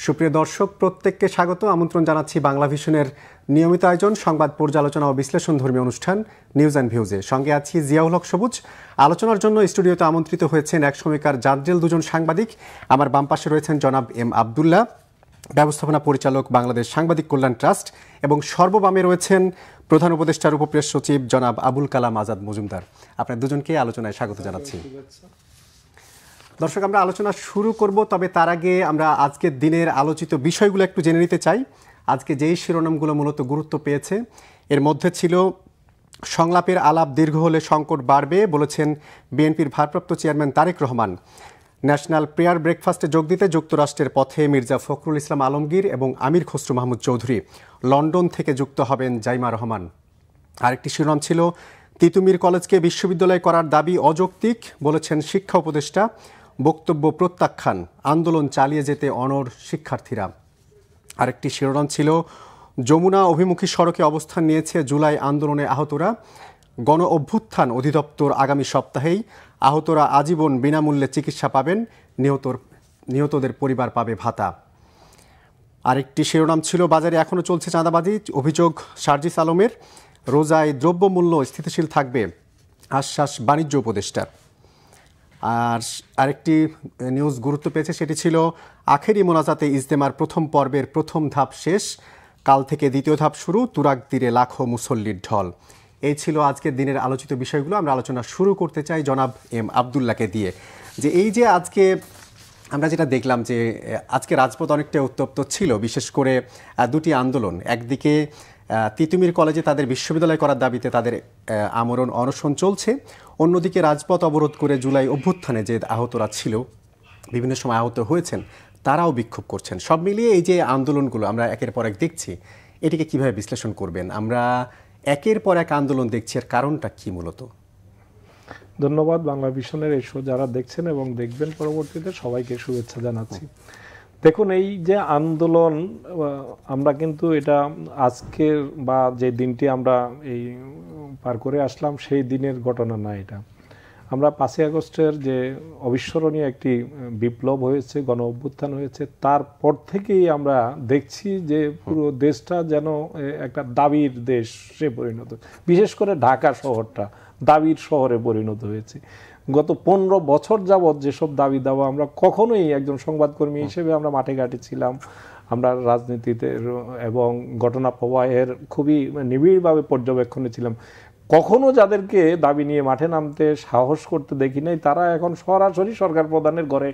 সুপ্রিয় দর্শক, প্রত্যেককে স্বাগত আমন্ত্রণ জানাচ্ছি বাংলা ভিশনের নিয়মিত আয়োজন সংবাদ পর্যালোচনা ও বিশ্লেষণ ধর্মী অনুষ্ঠান নিউজ অ্যান্ড ভিউজে। সঙ্গে আছি জিয়াউল হক সবুজ। আলোচনার জন্য স্টুডিওতে আমন্ত্রিত হয়েছেন এক সময়কার জাদ্রেল দুজন সাংবাদিক। আমার বাম পাশে রয়েছেন জনাব এম আবদুল্লাহ, ব্যবস্থাপনা পরিচালক বাংলাদেশ সাংবাদিক কল্যাণ ট্রাস্ট, এবং সর্ববামে রয়েছেন প্রধান উপদেষ্টার উপপ্রেস সচিব জনাব আবুল কালাম আজাদ মজুমদার। আপনার দুজনকে আলোচনায় স্বাগত জানাচ্ছি। দর্শক, আমরা আলোচনা শুরু করব, তবে তার আগে আমরা আজকের দিনের আলোচিত বিষয়গুলো একটু জেনে নিতে চাই। আজকে যেই শিরোনামগুলো মূলত গুরুত্ব পেয়েছে এর মধ্যে ছিল সংলাপের আলাপ দীর্ঘ হলে সংকট বাড়বে বলেছেন বিএনপির ভারপ্রাপ্ত chairman Tarique Rahman. National prayer ব্রেকফাস্টে যোগ দিতে যুক্তরাষ্ট্রের পথে মির্জা ফখরুল ইসলাম আলমগীর এবং আমির খসরু মাহমুদ চৌধুরী। লন্ডন থেকে যুক্ত হবেন জাইমা রহমান। আরেকটি শিরোনাম ছিল তিতুমির কলেজকে বিশ্ববিদ্যালয় করার দাবি অযৌক্তিক বলেছেন শিক্ষা উপদেষ্টা। বক্তব্য প্রত্যাখ্যান, আন্দোলন চালিয়ে যেতে অনড় শিক্ষার্থীরা। আরেকটি শিরোনাম ছিল যমুনা অভিমুখী সড়কে অবস্থান নিয়েছে জুলাই আন্দোলনে আহতরা। গণ অভ্যুত্থান অধিদপ্তর আগামী সপ্তাহেই আহতরা আজীবন বিনামূল্যে চিকিৎসা পাবেন, নিহতদের পরিবার পাবে ভাতা। আরেকটি শিরোনাম ছিল বাজারে এখনও চলছে চাঁদাবাজি, অভিযোগ সার্জিস আলমের। রোজায় দ্রব্যমূল্য স্থিতিশীল থাকবে, আশ্বাস বাণিজ্য উপদেষ্টার। আর আরেকটি নিউজ গুরুত্ব পেয়েছে, সেটি ছিল আখেরি মোনাজাতে ইজতেমার প্রথম পর্বের প্রথম ধাপ শেষ, কাল থেকে দ্বিতীয় ধাপ শুরু, তুরাগ তীরে লাখো মুসল্লির ঢল। এই ছিল আজকের দিনের আলোচিত বিষয়গুলো। আমরা আলোচনা শুরু করতে চাই জনাব এম আবদুল্লাহকে দিয়ে। যে এই যে আজকে আমরা যেটা দেখলাম যে আজকে রাজপথ অনেকটা উত্তপ্ত ছিল, বিশেষ করে দুটি আন্দোলন। একদিকে তিতুমির কলেজে তাদের বিশ্ববিদ্যালয় করার দাবিতে তাদের আমরণ অনশন চলছে, অন্যদিকে রাজপথ অবরোধ করে জুলাই অভ্যুত্থানে যে আহতরা ছিল, বিভিন্ন সময় আহত হয়েছেন, তারাও বিক্ষোভ করছেন। সব মিলিয়ে এই যে আন্দোলনগুলো আমরা একের পর এক দেখছি, এটিকে কিভাবে বিশ্লেষণ করবেন? আমরা একের পর এক আন্দোলন দেখছি, এর কারণটা কি মূলত? ধন্যবাদ। বাংলা ভিশনের এই শো যারা দেখছেন এবং দেখবেন পরবর্তীতে সবাইকে শুভেচ্ছা জানাচ্ছি। দেখুন, এই যে আন্দোলন, আমরা কিন্তু এটা আজকের বা যে দিনটি আমরা এই পার করে আসলাম সেই দিনের ঘটনা না। এটা আমরা 5ই আগস্টের যে অবিস্মরণীয় একটি বিপ্লব হয়েছে, গণ অভ্যুত্থান হয়েছে, তারপর থেকেই আমরা দেখছি যে পুরো দেশটা যেন একটা দাবির দেশে পরিণত, বিশেষ করে ঢাকা শহরটা দাবির শহরে পরিণত হয়েছে। গত 15 বছর যাবৎ যেসব দাবি দাওয়া আমরা কখনোই, একজন সংবাদকর্মী হিসেবে আমরা মাঠে ঘাটে ছিলাম, আমরা রাজনীতিতে এবং ঘটনা প্রবাহের খুবই নিবিড়ভাবে পর্যবেক্ষণে ছিলাম, কখনো যাদেরকে দাবি নিয়ে মাঠে নামতে সাহস করতে দেখি নাই, তারা এখন সরাসরি সরকার প্রধানের ঘরে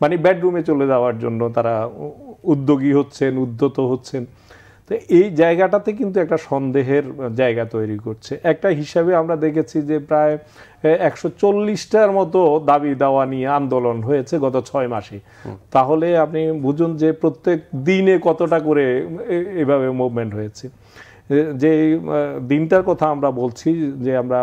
মানে বেডরুমে চলে যাওয়ার জন্য তারা উদ্যোগী হচ্ছেন, উদ্যত হচ্ছেন। তো এই জায়গাটাতে কিন্তু একটা সন্দেহের জায়গা তৈরি করছে। একটা হিসাবে আমরা দেখেছি যে প্রায় 140টার মতো দাবি দাওয়া নিয়ে আন্দোলন হয়েছে গত 6 মাসে। তাহলে আপনি বুঝুন যে প্রত্যেক দিনে কতটা করে এভাবে মুভমেন্ট হয়েছে। যে দিনটার কথা আমরা বলছি যে আমরা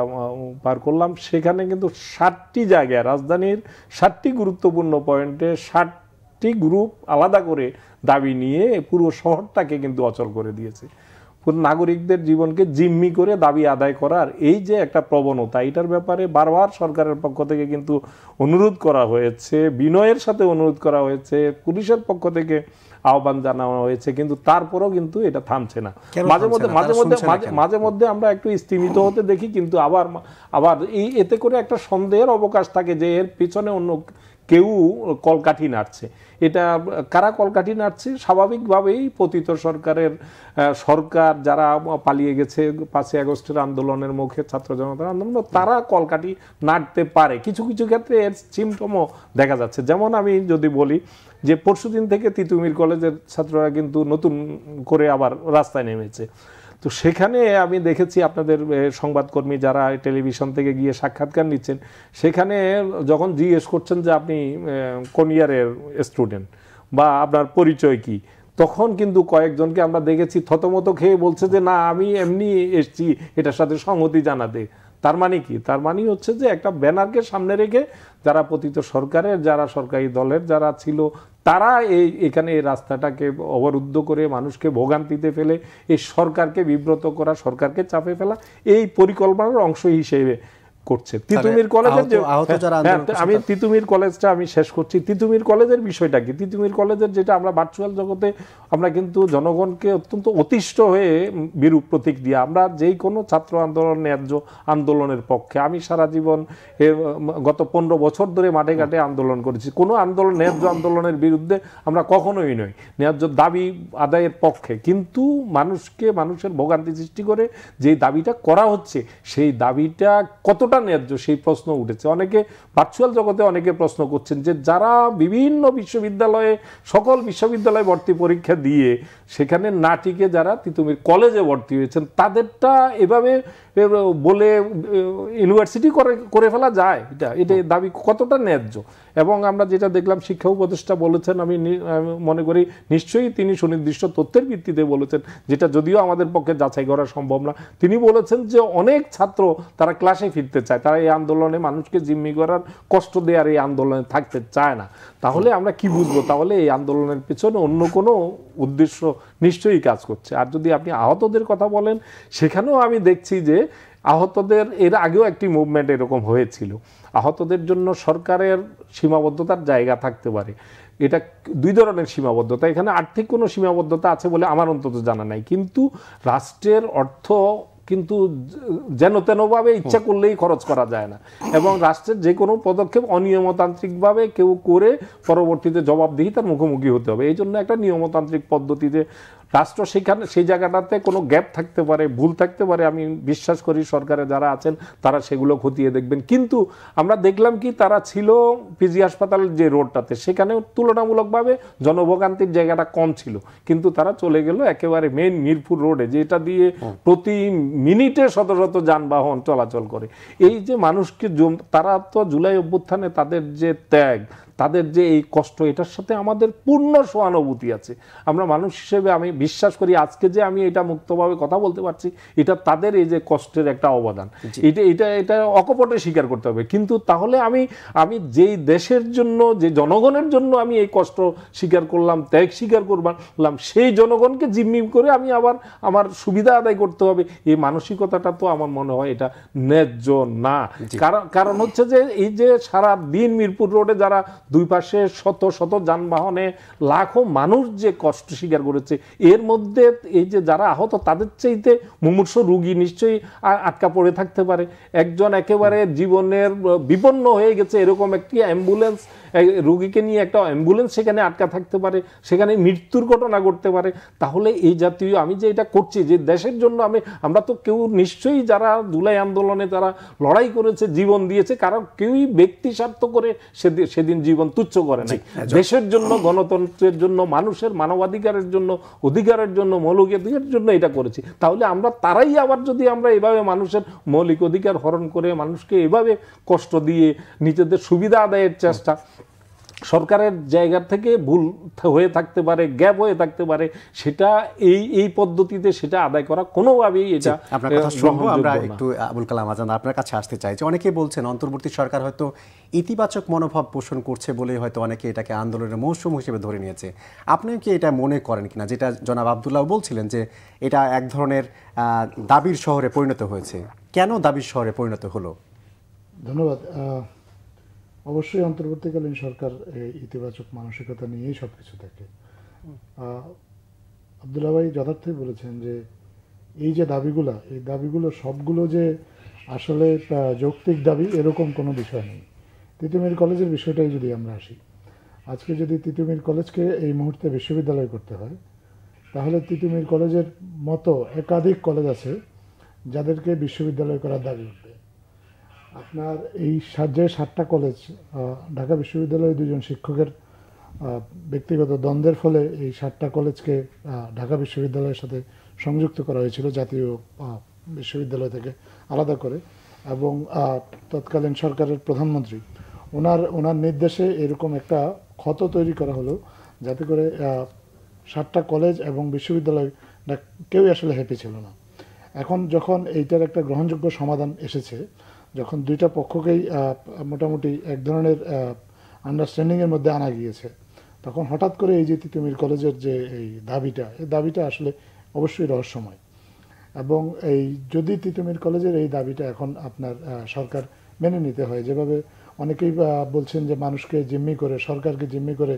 পার করলাম, সেখানে কিন্তু 60টি জায়গায়, রাজধানীর 60টি গুরুত্বপূর্ণ পয়েন্টে 60টি গ্রুপ আলাদা করে দাবি নিয়ে পুরো শহরটাকে কিন্তু অচল করে দিয়েছে। পুরো নাগরিকদের জীবনকে জিম্মি করে দাবি আদায় করার এই যে একটা প্রবণতা, এটার ব্যাপারে বারবার সরকারের পক্ষ থেকে কিন্তু অনুরোধ করা হয়েছে, বিনয়ের সাথে অনুরোধ করা হয়েছে, পুলিশের পক্ষ থেকে আহ্বান জানানো হয়েছে, কিন্তু তারপরও কিন্তু এটা থামছে না। মাঝে মধ্যে আমরা একটু স্তিমিত হতে দেখি, কিন্তু আবার এতে করে একটা সন্দেহের অবকাশ থাকে যে এর পিছনে অন্য কেউ কলকাঠি নাড়ছে। এটা কারা কলকাঠি নাড়ছে? স্বাভাবিকভাবেই পতিত সরকার যারা পালিয়ে গেছে 5ই আগস্টের আন্দোলনের মুখে, ছাত্র জনতার আন্দোলন, তারা কলকাঠি নাড়তে পারে। কিছু কিছু ক্ষেত্রে এর সিমটমও দেখা যাচ্ছে। যেমন আমি যদি বলি যে পরশুদিন থেকে তিতুমির কলেজের ছাত্ররা কিন্তু নতুন করে আবার রাস্তায় নেমেছে। তো সেখানে আমি দেখেছি আপনাদের সংবাদকর্মী যারা টেলিভিশন থেকে গিয়ে সাক্ষাৎকার নিচ্ছেন, সেখানে যখন জিজ্ঞেস করছেন যে আপনি কোন ইয়ারের স্টুডেন্ট বা আপনার পরিচয় কি, তখন কিন্তু কয়েকজনকে আমরা দেখেছি থতমত খেয়ে বলছে যে না, আমি এমনি এসছি এটার সাথে সংহতি জানাতে। তার মানে কি? তার মানে হচ্ছে যে একটা ব্যানারকে সামনে রেখে যারা পতিত সরকারের, যারা সরকারি দলের যারা ছিল, তারা এখানে এই রাস্তাটাকে অবরুদ্ধ করে মানুষকে ভোগান্তিতে ফেলে এই সরকারকে বিব্রত করা, সরকারকে চাপে ফেলা, এই পরিকল্পনার অংশ হিসেবে করছে। তিতুমির কলেজের যে আমি তিতুমির কলেজটা আমি শেষ করছি। তিতুমির কলেজের বিষয়টা কি? তিতুমির কলেজের যেটা আমরা ভার্চুয়াল জগতে আমরা কিন্তু জনগণকে অত্যন্ত অতিষ্ঠ হয়ে বিরূপ প্রতিক্রিয়া, আমরা যেই কোনো ছাত্র আন্দোলন ন্যায্য আন্দোলনের পক্ষে। আমি সারা জীবন গত 15 বছর ধরে মাঠে ঘাটে আন্দোলন করেছি। কোনো আন্দোলন ন্যায্য আন্দোলনের বিরুদ্ধে আমরা কখনোই নই, ন্যায্য দাবি আদায়ের পক্ষে। কিন্তু মানুষের ভোগান্তি সৃষ্টি করে যে দাবিটা করা হচ্ছে সেই দাবিটা কতটা ন্যায্য সেই প্রশ্ন উঠেছে। অনেকে ভার্চুয়াল জগতে অনেকে প্রশ্ন করছেন যে যারা বিভিন্ন বিশ্ববিদ্যালয়ে সকল বিশ্ববিদ্যালয়ে ভর্তি পরীক্ষা দিয়ে সেখানে না টিকে যারা তিতুমির কলেজে ভর্তি হয়েছেন তাদেরটা এভাবে বলে ইউনিভার্সিটি করে ফেলা যায়, এটা দাবি কতটা ন্যায্য? এবং আমরা যেটা দেখলাম শিক্ষা উপদেষ্টা বলেছেন, আমি মনে করি নিশ্চয়ই তিনি সুনির্দিষ্ট তথ্যের ভিত্তিতে বলেছেন, যেটা যদিও আমাদের পক্ষে যাচাই করা সম্ভব না। তিনি বলেছেন যে অনেক ছাত্র তারা ক্লাসে ফিরতে চায়, তারা এই আন্দোলনে মানুষকে জিম্মি করার, কষ্ট দেওয়ার এই আন্দোলনে থাকতে চায় না। তাহলে আমরা কি বুঝবো? তাহলে এই আন্দোলনের পেছনে অন্য কোনো উদ্দেশ্য নিশ্চয়ই কাজ করছে। আর যদি আপনি আহতদের কথা বলেন, সেখানেও আমি দেখছি যে আহতদের এর আগেও একটি মুভমেন্ট এরকম হয়েছিল। আহতদের জন্য সরকারের সীমাবদ্ধতার জায়গা থাকতে পারে, এটা দুই ধরনের সীমাবদ্ধতা। এখানে আর্থিক কোনো সীমাবদ্ধতা আছে বলে আমার অন্তত জানা নাই, কিন্তু রাষ্ট্রের অর্থ কিন্তু যেন তেনভাবে ইচ্ছা করলেই খরচ করা যায় না, এবং রাষ্ট্রের যে কোনো পদক্ষেপ অনিয়মতান্ত্রিকভাবে কেউ করে পরবর্তীতে জবাবদিহিতার মুখোমুখি হতে হবে। এই জন্য একটা নিয়মতান্ত্রিক পদ্ধতিতে রাষ্ট্র সেই জায়গাটাতে কোনো গ্যাপ থাকতে পারে, ভুল থাকতে পারে। আমি বিশ্বাস করি সরকারে যারা আছেন তারা সেগুলো খতিয়ে দেখবেন। কিন্তু আমরা দেখলাম কি, তারা ছিল পিজি হাসপাতালের যে রোডটাতে, সেখানেও তুলনামূলকভাবে জনভোগান্তির জায়গাটা কম ছিল, কিন্তু তারা চলে গেল একেবারে মেইন মিরপুর রোডে, যেটা দিয়ে প্রতি মিনিটে শত শত যানবাহন চলাচল করে। এই যে মানুষকে তারা তো জুলাই অভ্যুত্থানে তাদের যে ত্যাগ, তাদের যে এই কষ্ট, এটার সাথে আমাদের পূর্ণ সহানুভূতি আছে। আমরা মানুষ হিসেবে আমি বিশ্বাস করি আজকে যে আমি এটা মুক্তভাবে কথা বলতে পারছি, এটা তাদের এই যে কষ্টের একটা অবদান, এটা অকপটে স্বীকার করতে হবে। কিন্তু তাহলে আমি যেই দেশের জন্য, যে জনগণের জন্য আমি এই কষ্ট স্বীকার করলাম, ত্যাগ স্বীকার করলাম, সেই জনগণকে জিম্মি করে আমি আবার আমার সুবিধা আদায় করতে হবে, এই মানসিকতাটা তো আমার মনে হয় এটা ন্যায্য না। কারণ হচ্ছে যে এই যে সারা দিন মিরপুর রোডে যারা দুই পাশে শত শত যানবাহনে লাখো মানুষ যে কষ্ট স্বীকার করেছে, এর মধ্যে এই যে যারা আহত তাদের চাইতে মুমূর্ষু রোগী নিশ্চয়ই আটকা পড়ে থাকতে পারে। একজন একেবারে জীবনের বিপন্ন হয়ে গেছে, এরকম একটি অ্যাম্বুলেন্স, রোগীকে নিয়ে একটা অ্যাম্বুলেন্স সেখানে আটকা থাকতে পারে, সেখানে মৃত্যুর ঘটনা ঘটতে পারে। তাহলে এই জাতীয় আমি যে এটা করছি যে দেশের জন্য, আমরা তো কেউ নিশ্চয়ই যারা জুলাই আন্দোলনে যারা লড়াই করেছে, জীবন দিয়েছে, কারণ কেউই ব্যক্তি স্বার্থ করে সেদিন জীবন তুচ্ছ করে নাই। দেশের জন্য, গণতন্ত্রের জন্য, মানুষের মানবাধিকারের জন্য, অধিকারের জন্য, মৌলিক অধিকারের জন্য এটা করেছি। তাহলে আমরা তারাই আবার যদি আমরা এভাবে মানুষের মৌলিক অধিকার হরণ করে, মানুষকে এভাবে কষ্ট দিয়ে নিজেদের সুবিধা আদায়ের চেষ্টা, সরকারের জায়গা থেকে ভুল হয়ে থাকতে পারে, গ্যাপ হয়ে থাকতে পারে, সেটা এই পদ্ধতিতে সেটা আদায় করা কোনোভাবেই এটা। আপনার কথা শুনবো আমরা একটু। আবুল কালাম আজাদ, আপনার কাছে আসতে চাইছি। অনেকেই বলছেন অন্তর্বর্তী সরকার হয়তো ইতিবাচক মনোভাব পোষণ করছে বলেই হয়তো অনেকে এটাকে আন্দোলনের মৌসুম হিসেবে ধরে নিয়েছে। আপনি কি এটা মনে করেন কিনা, যেটা জনাব আব্দুল্লাহ বলছিলেন যে এটা এক ধরনের দাবির শহরে পরিণত হয়েছে? কেন দাবির শহরে পরিণত হলো? ধন্যবাদ। অবশ্যই অন্তর্বর্তীকালীন সরকার ইতিবাচক মানসিকতা নিয়েই সব কিছু থাকে। আব্দুল্লাহ ভাই যথার্থই বলেছেন যে এই যে দাবিগুলো সবগুলো যে আসলে যৌক্তিক দাবি এরকম কোনো বিষয় নেই। তিতুমির কলেজের বিষয়টাই যদি আমরা আসি, আজকে যদি তিতুমির কলেজকে এই মুহূর্তে বিশ্ববিদ্যালয় করতে হয়, তাহলে তিতুমির কলেজের মতো একাধিক কলেজ আছে যাদেরকে বিশ্ববিদ্যালয় করার দাবি উঠবে। আপনার এই যে 7টা কলেজ, ঢাকা বিশ্ববিদ্যালয়ে 2জন শিক্ষকের ব্যক্তিগত দ্বন্দ্বের ফলে এই 7টা কলেজকে ঢাকা বিশ্ববিদ্যালয়ের সাথে সংযুক্ত করা হয়েছিল জাতীয় বিশ্ববিদ্যালয় থেকে আলাদা করে, এবং তৎকালীন সরকারের প্রধানমন্ত্রী ওনার নির্দেশে এরকম একটা ক্ষত তৈরি করা হলো, যাতে করে 7টা কলেজ এবং বিশ্ববিদ্যালয় কেউই আসলে হ্যাপি ছিল না। এখন যখন এইটার একটা গ্রহণযোগ্য সমাধান এসেছে, যখন দুইটা পক্ষকেই মোটামুটি এক ধরনের আন্ডারস্ট্যান্ডিংয়ের মধ্যে আনা গিয়েছে, তখন হঠাৎ করে এই যে তিতুমির কলেজের যে এই দাবিটা আসলে অবশ্যই রহস্যময়। এবং এই যদি তিতুমির কলেজের এই দাবিটা এখন আপনার সরকার মেনে নিতে হয়, যেভাবে অনেকেই বলছেন যে মানুষকে জিম্মি করে, সরকারকে জিম্মি করে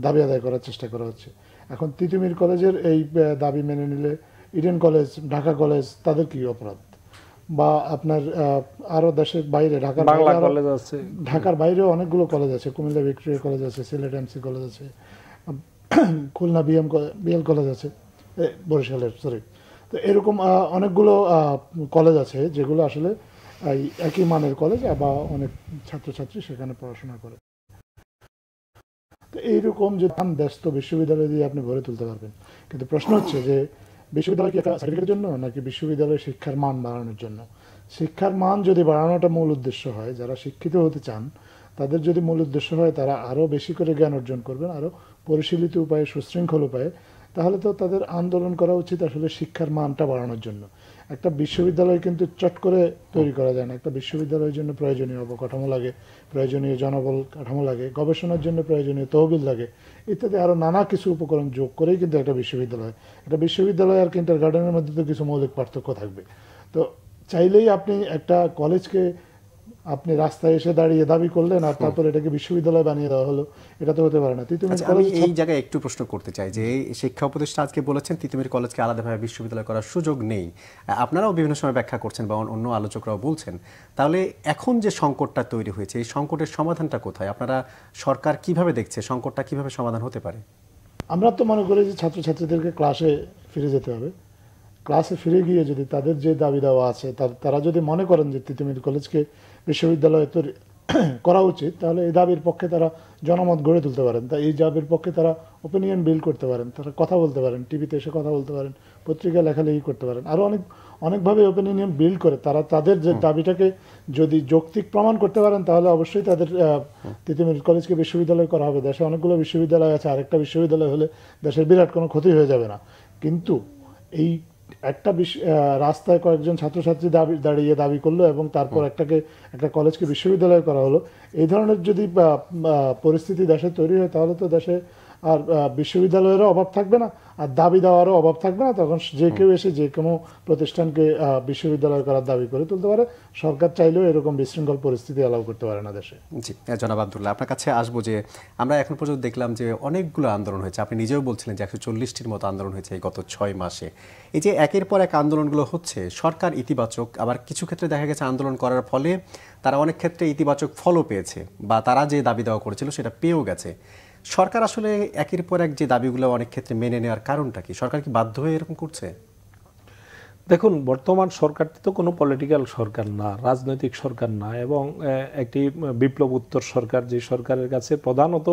দাবি আদায় করার চেষ্টা করা হচ্ছে, এখন তিতুমির কলেজের এই দাবি মেনে নিলে ইডেন কলেজ, ঢাকা কলেজ, তাদের কি অপরাধ? বা আপনার আরো দেশের বাইরে ঢাকার বাইরেও অনেকগুলো কলেজ আছে, কুমিল্লা ভিক্টোরিয়া কলেজ আছে, সিলেট এমসি কলেজ আছে, খুলনা বিএল কলেজ আছে, বরিশালের সরি। তো এরকম অনেকগুলো কলেজ আছে যেগুলো আসলে একই মানের কলেজ বা অনেক ছাত্রছাত্রী সেখানে পড়াশোনা করে। তো এইরকম যে দেশ তো বিশ্ববিদ্যালয় দিয়ে আপনি গড়ে তুলতে পারবেন, কিন্তু প্রশ্ন হচ্ছে যে বিশ্ববিদ্যালয় কি একটা সার্টিফিকেটের জন্য নাকি বিশ্ববিদ্যালয়ের শিক্ষার মান বাড়ানোর জন্য? শিক্ষার মান যদি বাড়ানোটা মূল উদ্দেশ্য হয়, যারা শিক্ষিত হতে চান তাদের যদি মূল উদ্দেশ্য হয় তারা আরও বেশি করে জ্ঞান অর্জন করবেন, আরও পরিশীলিত উপায়ে, সুশৃঙ্খল উপায়ে, তাহলে তো তাদের আন্দোলন করা উচিত আসলে শিক্ষার মানটা বাড়ানোর জন্য। একটা বিশ্ববিদ্যালয় কিন্তু চট করে তৈরি করা যায় না। একটা বিশ্ববিদ্যালয়ের জন্য প্রয়োজনীয় অবকাঠামো লাগে, প্রয়োজনীয় জনবল কাঠামো লাগে, গবেষণার জন্য প্রয়োজনীয় তহবিল লাগে, ইত্যাদি আরও নানা কিছু উপকরণ যোগ করেই কিন্তু একটা বিশ্ববিদ্যালয়। একটা বিশ্ববিদ্যালয় আর কিন্ডারগার্টেনের মধ্যে তো কিছু মৌলিক পার্থক্য থাকবে। তো চাইলেই আপনি একটা কলেজকে আপনি রাস্তায় এসে দাঁড়িয়ে দাবি করলেন আর তারপর এটাকে বিশ্ববিদ্যালয় বানিয়ে দেওয়া হলো, এটা তো হতে পারে না। আমি এই জায়গায় একটু প্রশ্ন করতে চাই যে শিক্ষা উপদেষ্টা আজকে বলেছেন তিতুমির কলেজকে আলাদাভাবে বিশ্ববিদ্যালয় করার সুযোগ নেই, আপনারাও বিভিন্ন সময় ব্যাখ্যা করছেন বা অন্য আলোচকরাও বলছেন, তাহলে এখন যে সংকটটা তৈরি হয়েছে এই সংকটের সমাধানটা কোথায়? আপনারা সরকার কিভাবে দেখছে সংকটটা কিভাবে সমাধান হতে পারে? আমরা তো মনে করি যে ছাত্রছাত্রীদেরকে ক্লাসে ফিরে যেতে হবে। ক্লাসে ফিরে গিয়ে যদি তাদের যে দাবি দেওয়া আছে তারা যদি মনে করেন যে তিতুমির কলেজকে বিশ্ববিদ্যালয় তৈরি করা উচিত, তাহলে এই দাবির পক্ষে তারা জনমত গড়ে তুলতে পারেন। তাই এই দাবির পক্ষে তারা ওপিনিয়ন বিল্ড করতে পারেন, তারা কথা বলতে পারেন, টিভিতে এসে কথা বলতে পারেন, পত্রিকায় লেখালেখি করতে পারেন, আরও অনেকভাবে ওপিনিয়ন বিল্ড করে তারা তাদের যে দাবিটাকে যদি যৌক্তিক প্রমাণ করতে পারেন, তাহলে অবশ্যই তাদের তিতুমির কলেজকে বিশ্ববিদ্যালয় করা হবে। দেশে অনেকগুলো বিশ্ববিদ্যালয় আছে, আরেকটা বিশ্ববিদ্যালয় হলে দেশের বিরাট কোনো ক্ষতি হয়ে যাবে না। কিন্তু এই একটা রাস্তায় কয়েকজন ছাত্রছাত্রী দাঁড়িয়ে দাবি করলো এবং তারপর একটা কলেজকে বিশ্ববিদ্যালয় করা হলো, এই ধরনের যদি পরিস্থিতি দেশে তৈরি হয়, তাহলে তো দেশে আর বিশ্ববিদ্যালয়েরও অভাব থাকবে না, আর দাবি দেওয়ারও অভাব থাকবে না। তখন যে কেউ এসে যে কোনো প্রতিষ্ঠানকে বিশ্ববিদ্যালয় করার দাবি করে তুলতে পারে। সরকার চাইলেও এরকম বিশৃঙ্খল পরিস্থিতি অ্যালাউ করতে পারে না দেশে। জি, জনাব আব্দুল্লাহ, আপনার কাছে আসবো যে আমরা এখন পর্যন্ত দেখলাম যে অনেকগুলো আন্দোলন হয়েছে, আপনি নিজেও বলছিলেন যে 140টির মতো আন্দোলন হয়েছে এই গত 6 মাসে। এই যে একের পর এক আন্দোলনগুলো হচ্ছে, সরকার ইতিবাচক, আবার কিছু ক্ষেত্রে দেখা গেছে আন্দোলন করার ফলে তারা অনেক ক্ষেত্রে ইতিবাচক ফলও পেয়েছে বা তারা যে দাবি দেওয়া করেছিল সেটা পেয়েও গেছে। সরকার আসলে একের পর এক যে দাবিগুলো অনেক ক্ষেত্রে মেনে নেওয়ার কারণটা কি? সরকার কি বাধ্য হয়ে এরকম করছে? দেখুন, বর্তমান সরকারটি তো কোনো পলিটিক্যাল সরকার না, রাজনৈতিক সরকার না, এবং একটি বিপ্লব উত্তর সরকার, যে সরকারের কাছে প্রধানত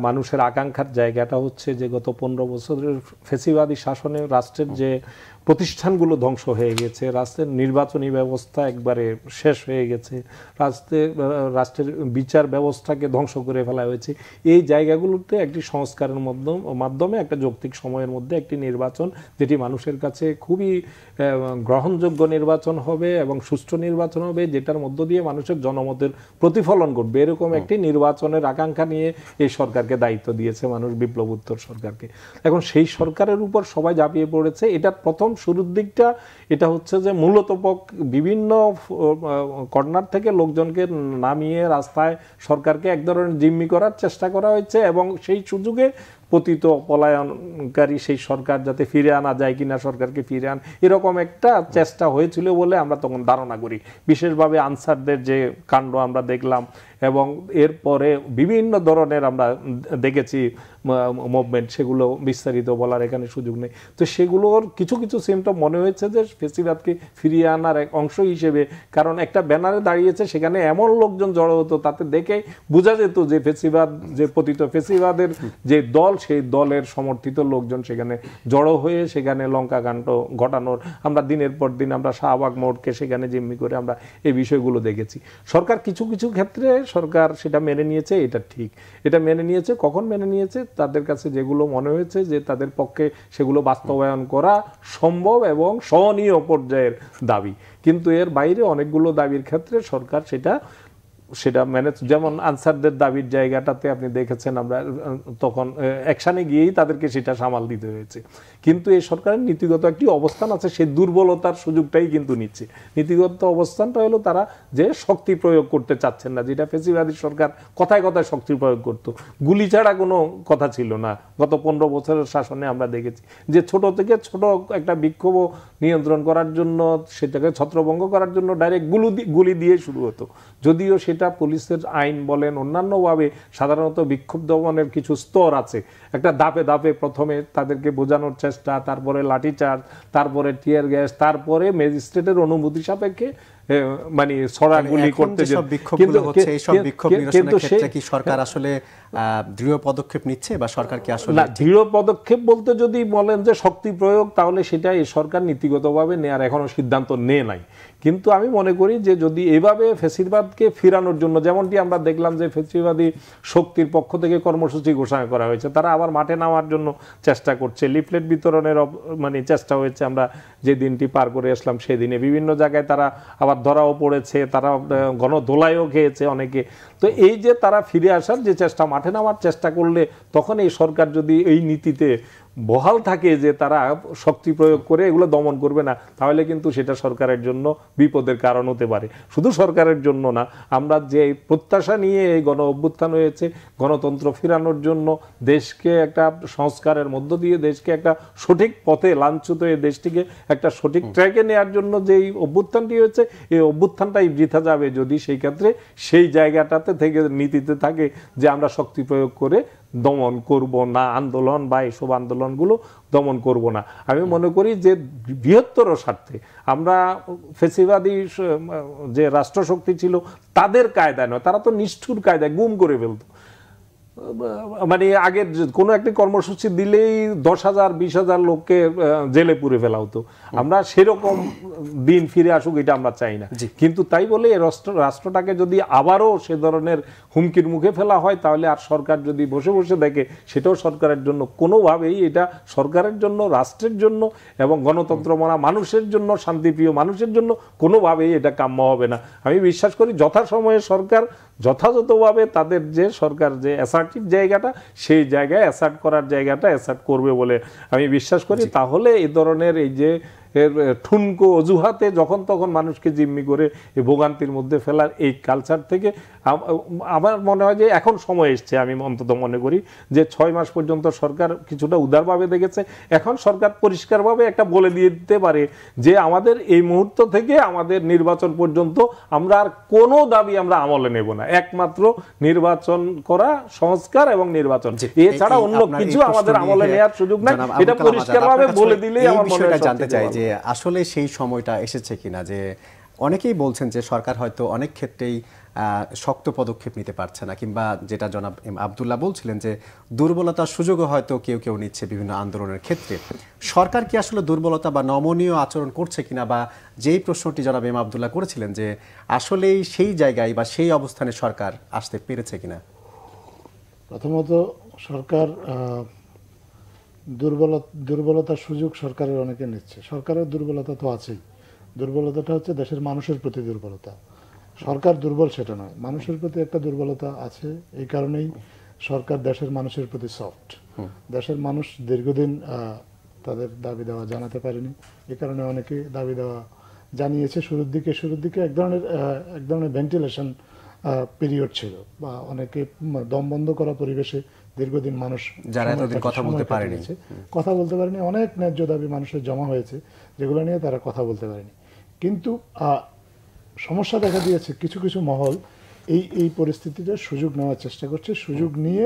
মানুষের আকাঙ্ক্ষার জায়গাটা হচ্ছে যে গত 15 বছরের ফ্যাসিবাদী শাসনে রাষ্ট্রের যে প্রতিষ্ঠানগুলো ধ্বংস হয়ে গেছে, রাষ্ট্রের নির্বাচনী ব্যবস্থা একবারে শেষ হয়ে গেছে, রাষ্ট্রের বিচার ব্যবস্থাকে ধ্বংস করে ফেলা হয়েছে। এই জায়গাগুলোতে একটি সংস্কারের মাধ্যমে একটা যৌক্তিক সময়ের মধ্যে একটি নির্বাচন, যেটি মানুষের কাছে খুবই গ্রহণযোগ্য নির্বাচন হবে এবং সুষ্ঠু নির্বাচন হবে, যেটার মধ্য দিয়ে মানুষের জনমতের প্রতিফলন ঘটবে, এরকম একটি নির্বাচনের আকাঙ্ক্ষা নিয়ে এই সরকারকে দায়িত্ব দিয়েছে মানুষ, বিপ্লব উত্তর সরকারকে। এখন সেই সরকারের উপর সবাই ঝাঁপিয়ে পড়েছে। এটা প্রথম শুরুর দিকটা এটা হচ্ছে যে মূলত বিভিন্ন কর্নার থেকে লোকজনকে নামিয়ে রাস্তায় সরকারকে এক ধরনের জিম্মি করার চেষ্টা করা হয়েছে, এবং সেই সুযোগে পতিত পলায়নকারী সেই সরকার যাতে ফিরে আনা যায় কিনা, সরকারকে ফিরে আন, এরকম একটা চেষ্টা হয়েছিল বলে আমরা তখন ধারণা করি। বিশেষভাবে আনসারদের যে কাণ্ড আমরা দেখলাম, এবং এরপরে বিভিন্ন ধরনের আমরা দেখেছি মুভমেন্ট, সেগুলো বিস্তারিত বলার এখানে সুযোগ নেই। তো সেগুলোর কিছু কিছু সিমটম মনে হয়েছে যে ফেসিবাদকে ফিরিয়ে আনার এক অংশ হিসেবে, কারণ একটা ব্যানারে দাঁড়িয়েছে, সেখানে এমন লোকজন জড়ো হতো, তাতে দেখে বোঝা যেত যে ফেসিবাদ, যে পতিত ফেসিবাদের যে দল, সেই দলের সমর্থিত লোকজন সেখানে জড়ো হয়ে সেখানে লঙ্কাকাণ্ড ঘটানোর আমরা দিনের পর দিন আমরা শাহবাগ মোড়কে সেখানে জিম্মি করে আমরা এই বিষয়গুলো দেখেছি। সরকার কিছু কিছু ক্ষেত্রে সরকার সেটা মেনে নিয়েছে, এটা ঠিক, এটা মেনে নিয়েছে। কখন মেনে নিয়েছে? তাদের কাছে যেগুলো মনে হয়েছে যে তাদের পক্ষে সেগুলো বাস্তবায়ন করা সম্ভব এবং সহনীয় পর্যায়ের দাবি। কিন্তু এর বাইরে অনেকগুলো দাবির ক্ষেত্রে সরকার সেটা সেটা ম্যানেজ, যেমন আনসারদের দাবির জায়গাটাতে আপনি দেখেছেন আমরা তখন অ্যাকশানে গিয়েই তাদেরকে সেটা সামাল দিতে হয়েছে। কিন্তু এই সরকারের নীতিগত একটি অবস্থান আছে, সেই দুর্বলতার সুযোগটাই কিন্তু নিচ্ছে। নীতিগত অবস্থানটা হলো তারা যে শক্তি প্রয়োগ করতে চাচ্ছেন না, যেটা ফ্যাসিবাদী সরকার কথায় কথায় শক্তি প্রয়োগ করত, গুলি ছাড়া কোনো কথা ছিল না। গত 15 বছরের শাসনে আমরা দেখেছি যে ছোট থেকে ছোট একটা বিক্ষোভ নিয়ন্ত্রণ করার জন্য, সেটাকে ছত্রভঙ্গ করার জন্য ডাইরেক্ট গুলি দিয়ে শুরু হতো। যদিও সেটা পুলিশের আইন বলেন অন্যান্যভাবে সাধারণত বিক্ষোভ দমনের কিছু স্তর আছে, একটা ধাপে ধাপে প্রথমে তাদেরকে বোঝানোর চেষ্টা, তারপরে লাঠিচার্জ, তারপরে টিয়ার গ্যাস, তারপরে ম্যাজিস্ট্রেটের অনুমতি সাপেক্ষে মানে ছড়াগুলি করতে। কিন্তু কি সরকার আসলে দৃঢ় পদক্ষেপ নিচ্ছে, বা সরকার কি আসলে না, দৃঢ় পদক্ষেপ বলতে যদি বলেন যে শক্তি প্রয়োগ, তাহলে সেটা এই সরকার নীতিগতভাবে নেয়ার এখনো সিদ্ধান্ত নেয় নাই। কিন্তু আমি মনে করি যে যদি এভাবে ফ্যাসিবাদকে ফিরানোর জন্য, যেমনটি আমরা দেখলাম যে ফ্যাসিবাদী শক্তির পক্ষ থেকে কর্মসূচি ঘোষণা করা হয়েছে, তারা আবার মাঠে নামার জন্য চেষ্টা করছে, লিফলেট বিতরণের মানে চেষ্টা হয়েছে। আমরা যে দিনটি পার করে আসলাম সেদিনে বিভিন্ন জায়গায় তারা আবার ধরাও পড়েছে, তারা গণধোলাইও খেয়েছে অনেকে। তো এই যে তারা ফিরে আসার যে চেষ্টা, মাঠে নামার চেষ্টা করলে, তখন এই সরকার যদি এই নীতিতে বহাল থাকে যে তারা শক্তি প্রয়োগ করে এগুলো দমন করবে না, তাহলে কিন্তু সেটা সরকারের জন্য বিপদের কারণ হতে পারে। শুধু সরকারের জন্য না, আমরা যে প্রত্যাশা নিয়ে এই গণ অভ্যুত্থান হয়েছে, গণতন্ত্র ফিরানোর জন্য, দেশকে একটা সংস্কারের মধ্য দিয়ে দেশকে একটা সঠিক পথে লাঞ্ছিত হয়ে দেশটিকে একটা সঠিক ট্র্যাকে নেওয়ার জন্য যে এই অভ্যুত্থানটি হয়েছে, এই অভ্যুত্থানটাই বৃথা যাবে যদি সেই ক্ষেত্রে সেই জায়গাটাতে থেকে নীতিতে থাকে যে আমরা শক্তি প্রয়োগ করে দমন করব না, আন্দোলন বা এইসব আন্দোলনগুলো দমন করব না। আমি মনে করি যে বৃহত্তর স্বার্থে আমরা ফ্যাসিবাদী যে রাষ্ট্রশক্তি ছিল তাদের কায়দায় নয়, তারা তো নিষ্ঠুর কায়দায় গুম করে ফেলত। মানে আগের কোনো একটি কর্মসূচি দিলেই 10,000 20,000 লোককে জেলে পুরে ফেলা হতো। আমরা সেরকম দিন ফিরে আসুক এটা আমরা চাই না। কিন্তু তাই বলে রাষ্ট্রটাকে যদি আবারও সে ধরনের হুমকির মুখে ফেলা হয়, তাহলে আর সরকার যদি বসে বসে দেখে, সেটাও সরকারের জন্য কোনোভাবেই, এটা সরকারের জন্য, রাষ্ট্রের জন্য এবং গণতন্ত্র মানা মানুষের জন্য, শান্তিপ্রিয় মানুষের জন্য কোনোভাবেই এটা কাম্য হবে না। আমি বিশ্বাস করি যথাসময়ে সরকার যথাযথভাবে তাদের যে সরকার যে অ্যাসার্টিভ জায়গাটা, সেই জায়গায় অ্যাসার্ট করার জায়গাটা অ্যাসার্ট করবে বলে আমি বিশ্বাস করি। তাহলে এই ধরনের এই যে ঠুনকো অজুহাতে যখন তখন মানুষকে জিম্মি করে এই ভোগান্তির মধ্যে ফেলার এই কালচার থেকে আমার মনে হয় যে এখন সময় এসছে। আমি অন্তত মনে করি যে 6 মাস পর্যন্ত সরকার কিছুটা উদারভাবে দেখেছে, এখন সরকার পরিষ্কারভাবে একটা বলে দিয়ে দিতে পারে যে আমাদের এই মুহূর্ত থেকে আমাদের নির্বাচন পর্যন্ত আমরা আর কোনো দাবি আমরা আমলে নেব না, একমাত্র নির্বাচন করা, সংস্কার এবং নির্বাচন, এছাড়া অন্য কিছু আমাদের আমলে নেওয়ার সুযোগ নাই। এটা পরিষ্কারভাবে বলে দিলেই আমার মনে হয় জানতে চাই যে আসলে সেই সময়টা এসেছে কিনা। যে অনেকেই বলছেন যে সরকার হয়তো অনেক ক্ষেত্রেই শক্ত পদক্ষেপ নিতে পারছে না, কিংবা যেটা জনাব আব্দুল্লাহ বলছিলেন যে দুর্বলতার সুযোগও হয়তো কেউ কেউ নিচ্ছে বিভিন্ন আন্দোলনের ক্ষেত্রে। সরকার কি আসলে দুর্বলতা বা নমনীয় আচরণ করছে কিনা, বা যেই প্রশ্নটি জনাব আব্দুল্লাহ করেছিলেন যে আসলেই সেই জায়গায় বা সেই অবস্থানে সরকার আসতে পেরেছে কিনা? প্রথমত সরকার দুর্বলতার সুযোগ সরকারের অনেকে নিচ্ছে। সরকারের দুর্বলতা তো আছেই, দুর্বলতাটা হচ্ছে দেশের মানুষের প্রতি দুর্বলতা। সরকার দুর্বল সেটা নয়, মানুষের প্রতি একটা দুর্বলতা আছে। এই কারণেই সরকার দেশের মানুষের প্রতি সফট। দেশের মানুষ দীর্ঘদিন তাদের দাবি দেওয়া জানাতে পারেনি, এই কারণে অনেকে দাবি দেওয়া জানিয়েছে। শুরুর দিকে এক ধরনের ভেন্টিলেশন পিরিয়ড ছিল, বা অনেকে দম বন্ধ করা পরিবেশে দীর্ঘদিন মানুষ যারা এতদিন কথা বলতে পারেনি, অনেক ন্যায্য দাবি মানুষের জমা হয়েছে যেগুলো নিয়ে তারা কথা বলতে পারেনি। কিন্তু সমস্যা দেখা দিয়েছে কিছু কিছু মহল এই পরিস্থিতিতে সুযোগ নেওয়ার চেষ্টা করছে। সুযোগ নিয়ে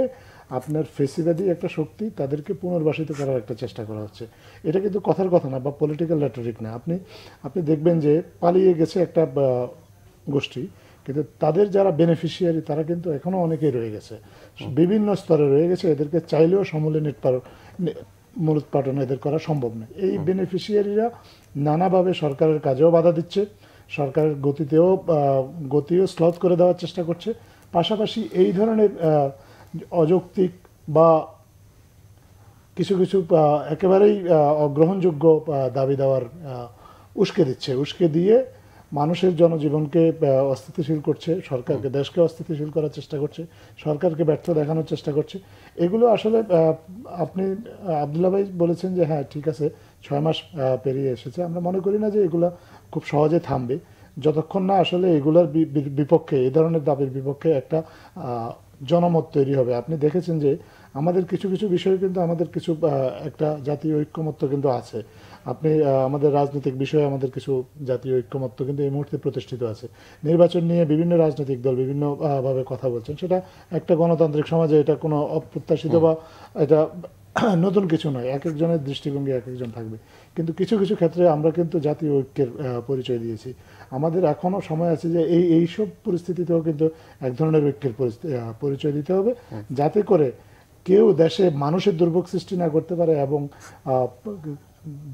আপনার ফেসিবাদী একটা শক্তি, তাদেরকে পুনর্বাসিত করার একটা চেষ্টা করা হচ্ছে। এটা কিন্তু কথার কথা না বা পলিটিক্যাল রেটরিক না। আপনি দেখবেন যে পালিয়ে গেছে একটা গোষ্ঠী, কিন্তু তাদের যারা বেনিফিশিয়ারি তারা কিন্তু এখনো অনেকেই রয়ে গেছে, বিভিন্ন স্তরে রয়ে গেছে। এদেরকে চাইলেও সমূলে মূলোৎপাটন এদের করা সম্ভব নয়। এই বেনিফিশিয়ারিরা নানাভাবে সরকারের কাজেও বাধা দিচ্ছে, সরকারের গতিও স্লথ করে দেওয়ার চেষ্টা করছে। পাশাপাশি এই ধরনের অযৌক্তিক বা কিছু কিছু একেবারেই অগ্রহণযোগ্য দাবি দেওয়ার উস্কে দিয়ে মানুষের জনজীবনকে অস্থিতিশীল করছে, সরকারকে, দেশকে অস্থিতিশীল করার চেষ্টা করছে, সরকারকে ব্যর্থ দেখানোর চেষ্টা করছে। এগুলো আসলে আপনি আব্দুল্লাহ ভাই বলেছেন যে হ্যাঁ ঠিক আছে 6 মাস পেরিয়ে এসেছে, আমরা মনে করি না যে এগুলো খুব সহজে থামবে যতক্ষণ না আসলে এগুলোর বিপক্ষে, এই ধরনের দাবির বিপক্ষে একটা জনমত তৈরি হবে। আপনি দেখেছেন যে আমাদের কিছু কিছু বিষয়ে কিন্তু আমাদের কিছু একটা জাতীয় ঐক্যমত্য কিন্তু আছে। আপনি আমাদের রাজনৈতিক বিষয়ে আমাদের কিছু জাতীয় ঐক্যমত্য কিন্তু এই মুহূর্তে প্রতিষ্ঠিত আছে। নির্বাচন নিয়ে বিভিন্ন রাজনৈতিক দল বিভিন্ন ভাবে কথা বলছেন, সেটা একটা গণতান্ত্রিক সমাজে এটা কোনো অপ্রত্যাশিত বা এটা নতুন কিছু নয়, এক একজনের দৃষ্টিভঙ্গি এক একজন থাকবে। কিন্তু কিছু কিছু ক্ষেত্রে আমরা কিন্তু জাতীয় ঐক্যের পরিচয় দিয়েছি। আমাদের এখনো সময় আছে যে এইসব পরিস্থিতিতেও কিন্তু এক ধরনের ঐক্যের পরিচয় দিতে হবে, যাতে করে কেউ দেশে মানুষের দুর্ভোগ সৃষ্টি না করতে পারে এবং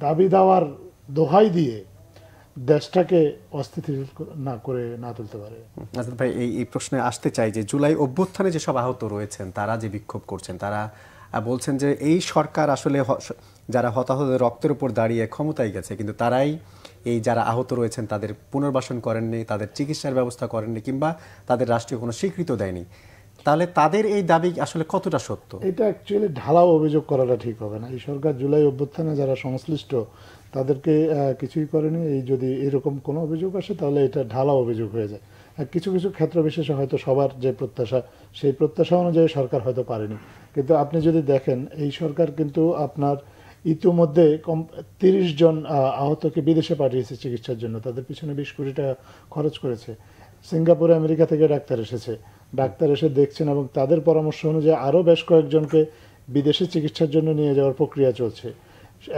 দাবি দেওয়ার দোহাই দিয়ে দেশটাকে অস্থিতিশীল না তুলতে পারে। আজাদ ভাই, এই প্রশ্নে আসতে চাই যে জুলাই অভ্যুত্থানে যেসব আহত রয়েছেন তারা যে বিক্ষোভ করছেন, তারা বলছেন যে এই সরকার আসলে যারা হতাহতদের রক্তের উপর দাঁড়িয়ে ক্ষমতায় গেছে, কিন্তু তারাই এই যারা আহত রয়েছেন তাদের পুনর্বাসন করেননি, তাদের চিকিৎসার ব্যবস্থা করেননি, কিংবা তাদের রাষ্ট্রীয় কোনো স্বীকৃতি দেয়নি। তাহলে তাদের এই দাবি আসলে কতটা সত্য? এটা অ্যাকচুয়ালি ঢালাও অভিযোগ করাটা ঠিক হবে না। এই সরকার জুলাই অভ্যুত্থানে যারা সংশ্লিষ্ট তাদেরকে কিছুই করেনি, এই যদি এরকম কোনো অভিযোগ আসে তাহলে এটা ঢালাও অভিযোগ হয়ে যায়। কিছু কিছু ক্ষেত্র বিশেষে হয়তো সবার যে প্রত্যাশা, সেই প্রত্যাশা অনুযায়ী সরকার হয়তো পারেনি। কিন্তু আপনি যদি দেখেন এই সরকার কিন্তু আপনার ইতিমধ্যে 30 জন আহতকে বিদেশে পাঠিয়েছে চিকিৎসার জন্য, তাদের পিছনে 20 কোটি টাকা খরচ করেছে। সিঙ্গাপুরে আমেরিকা থেকে ডাক্তার এসেছে, ডাক্তার এসে দেখছেন এবং তাদের পরামর্শ অনুযায়ী আরও বেশ কয়েকজনকে বিদেশে চিকিৎসার জন্য নিয়ে যাওয়ার প্রক্রিয়া চলছে।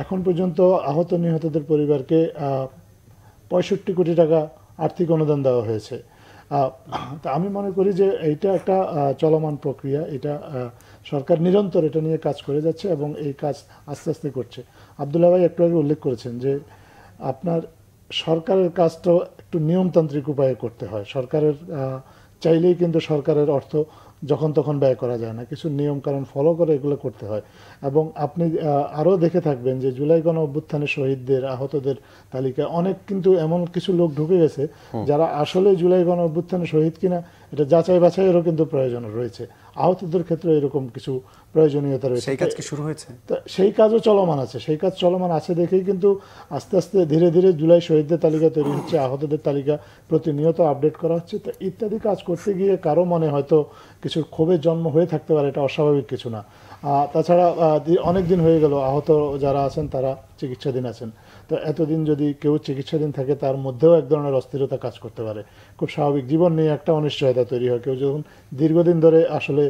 এখন পর্যন্ত আহত নিহতদের পরিবারকে 65 কোটি টাকা আর্থিক অনুদান দেওয়া হয়েছে। তা আমি মনে করি যে এইটা একটা চলমান প্রক্রিয়া, এটা সরকার নিরন্তর এটা নিয়ে কাজ করে যাচ্ছে এবং এই কাজ আস্তে আস্তে করছে। আব্দুল্লাহ ভাই একটু আগে উল্লেখ করেছেন যে আপনার সরকারের কাজটা একটু নিয়মতান্ত্রিক উপায়ে করতে হয়। সরকারের চাইলেই কিন্তু সরকারের অর্থ যখন তখন ব্যয় করা যায় না, কিছু নিয়ম কারণ ফলো করে এগুলো করতে হয়। এবং আপনি আরও দেখে থাকবেন যে জুলাই গণ অভ্যুত্থানে শহীদদের আহতদের তালিকায় অনেক কিন্তু এমন কিছু লোক ঢুকে গেছে যারা আসলে জুলাই গণ অভ্যুত্থানে শহীদ কিনা এটা যাচাই বাছাইয়েরও কিন্তু প্রয়োজন রয়েছে। আহতদের ক্ষেত্রে এরকম কিছু প্রয়োজনীয়তা রয়েছে। সেই কাজ কি শুরু হয়েছে? সেই কাজও চলমান আছে, সেই কাজ চলমান আছে দেখেই কিন্তু আস্তে আস্তে ধীরে ধীরে জুলাই শহীদদের তালিকা তৈরি হচ্ছে, আহতদের তালিকা প্রতিনিয়ত আপডেট করা হচ্ছে। তো ইত্যাদি কাজ করতে গিয়ে কারো মনে হয়তো কিছু ক্ষোভের জন্ম হয়ে থাকতে পারে, এটা অস্বাভাবিক কিছু না। তাছাড়া অনেক দিন হয়ে গেল আহত যারা আছেন তারা চিকিৎসাধীন আছেন। তো এতদিন যদি কেউ চিকিৎসাধীন থাকে তার মধ্যেও এক ধরনের অস্থিরতা কাজ করতে পারে, খুব স্বাভাবিক। জীবন নিয়ে একটা অনিশ্চয়তা তৈরি হয়। কেউ যখন দীর্ঘদিন ধরে আসলে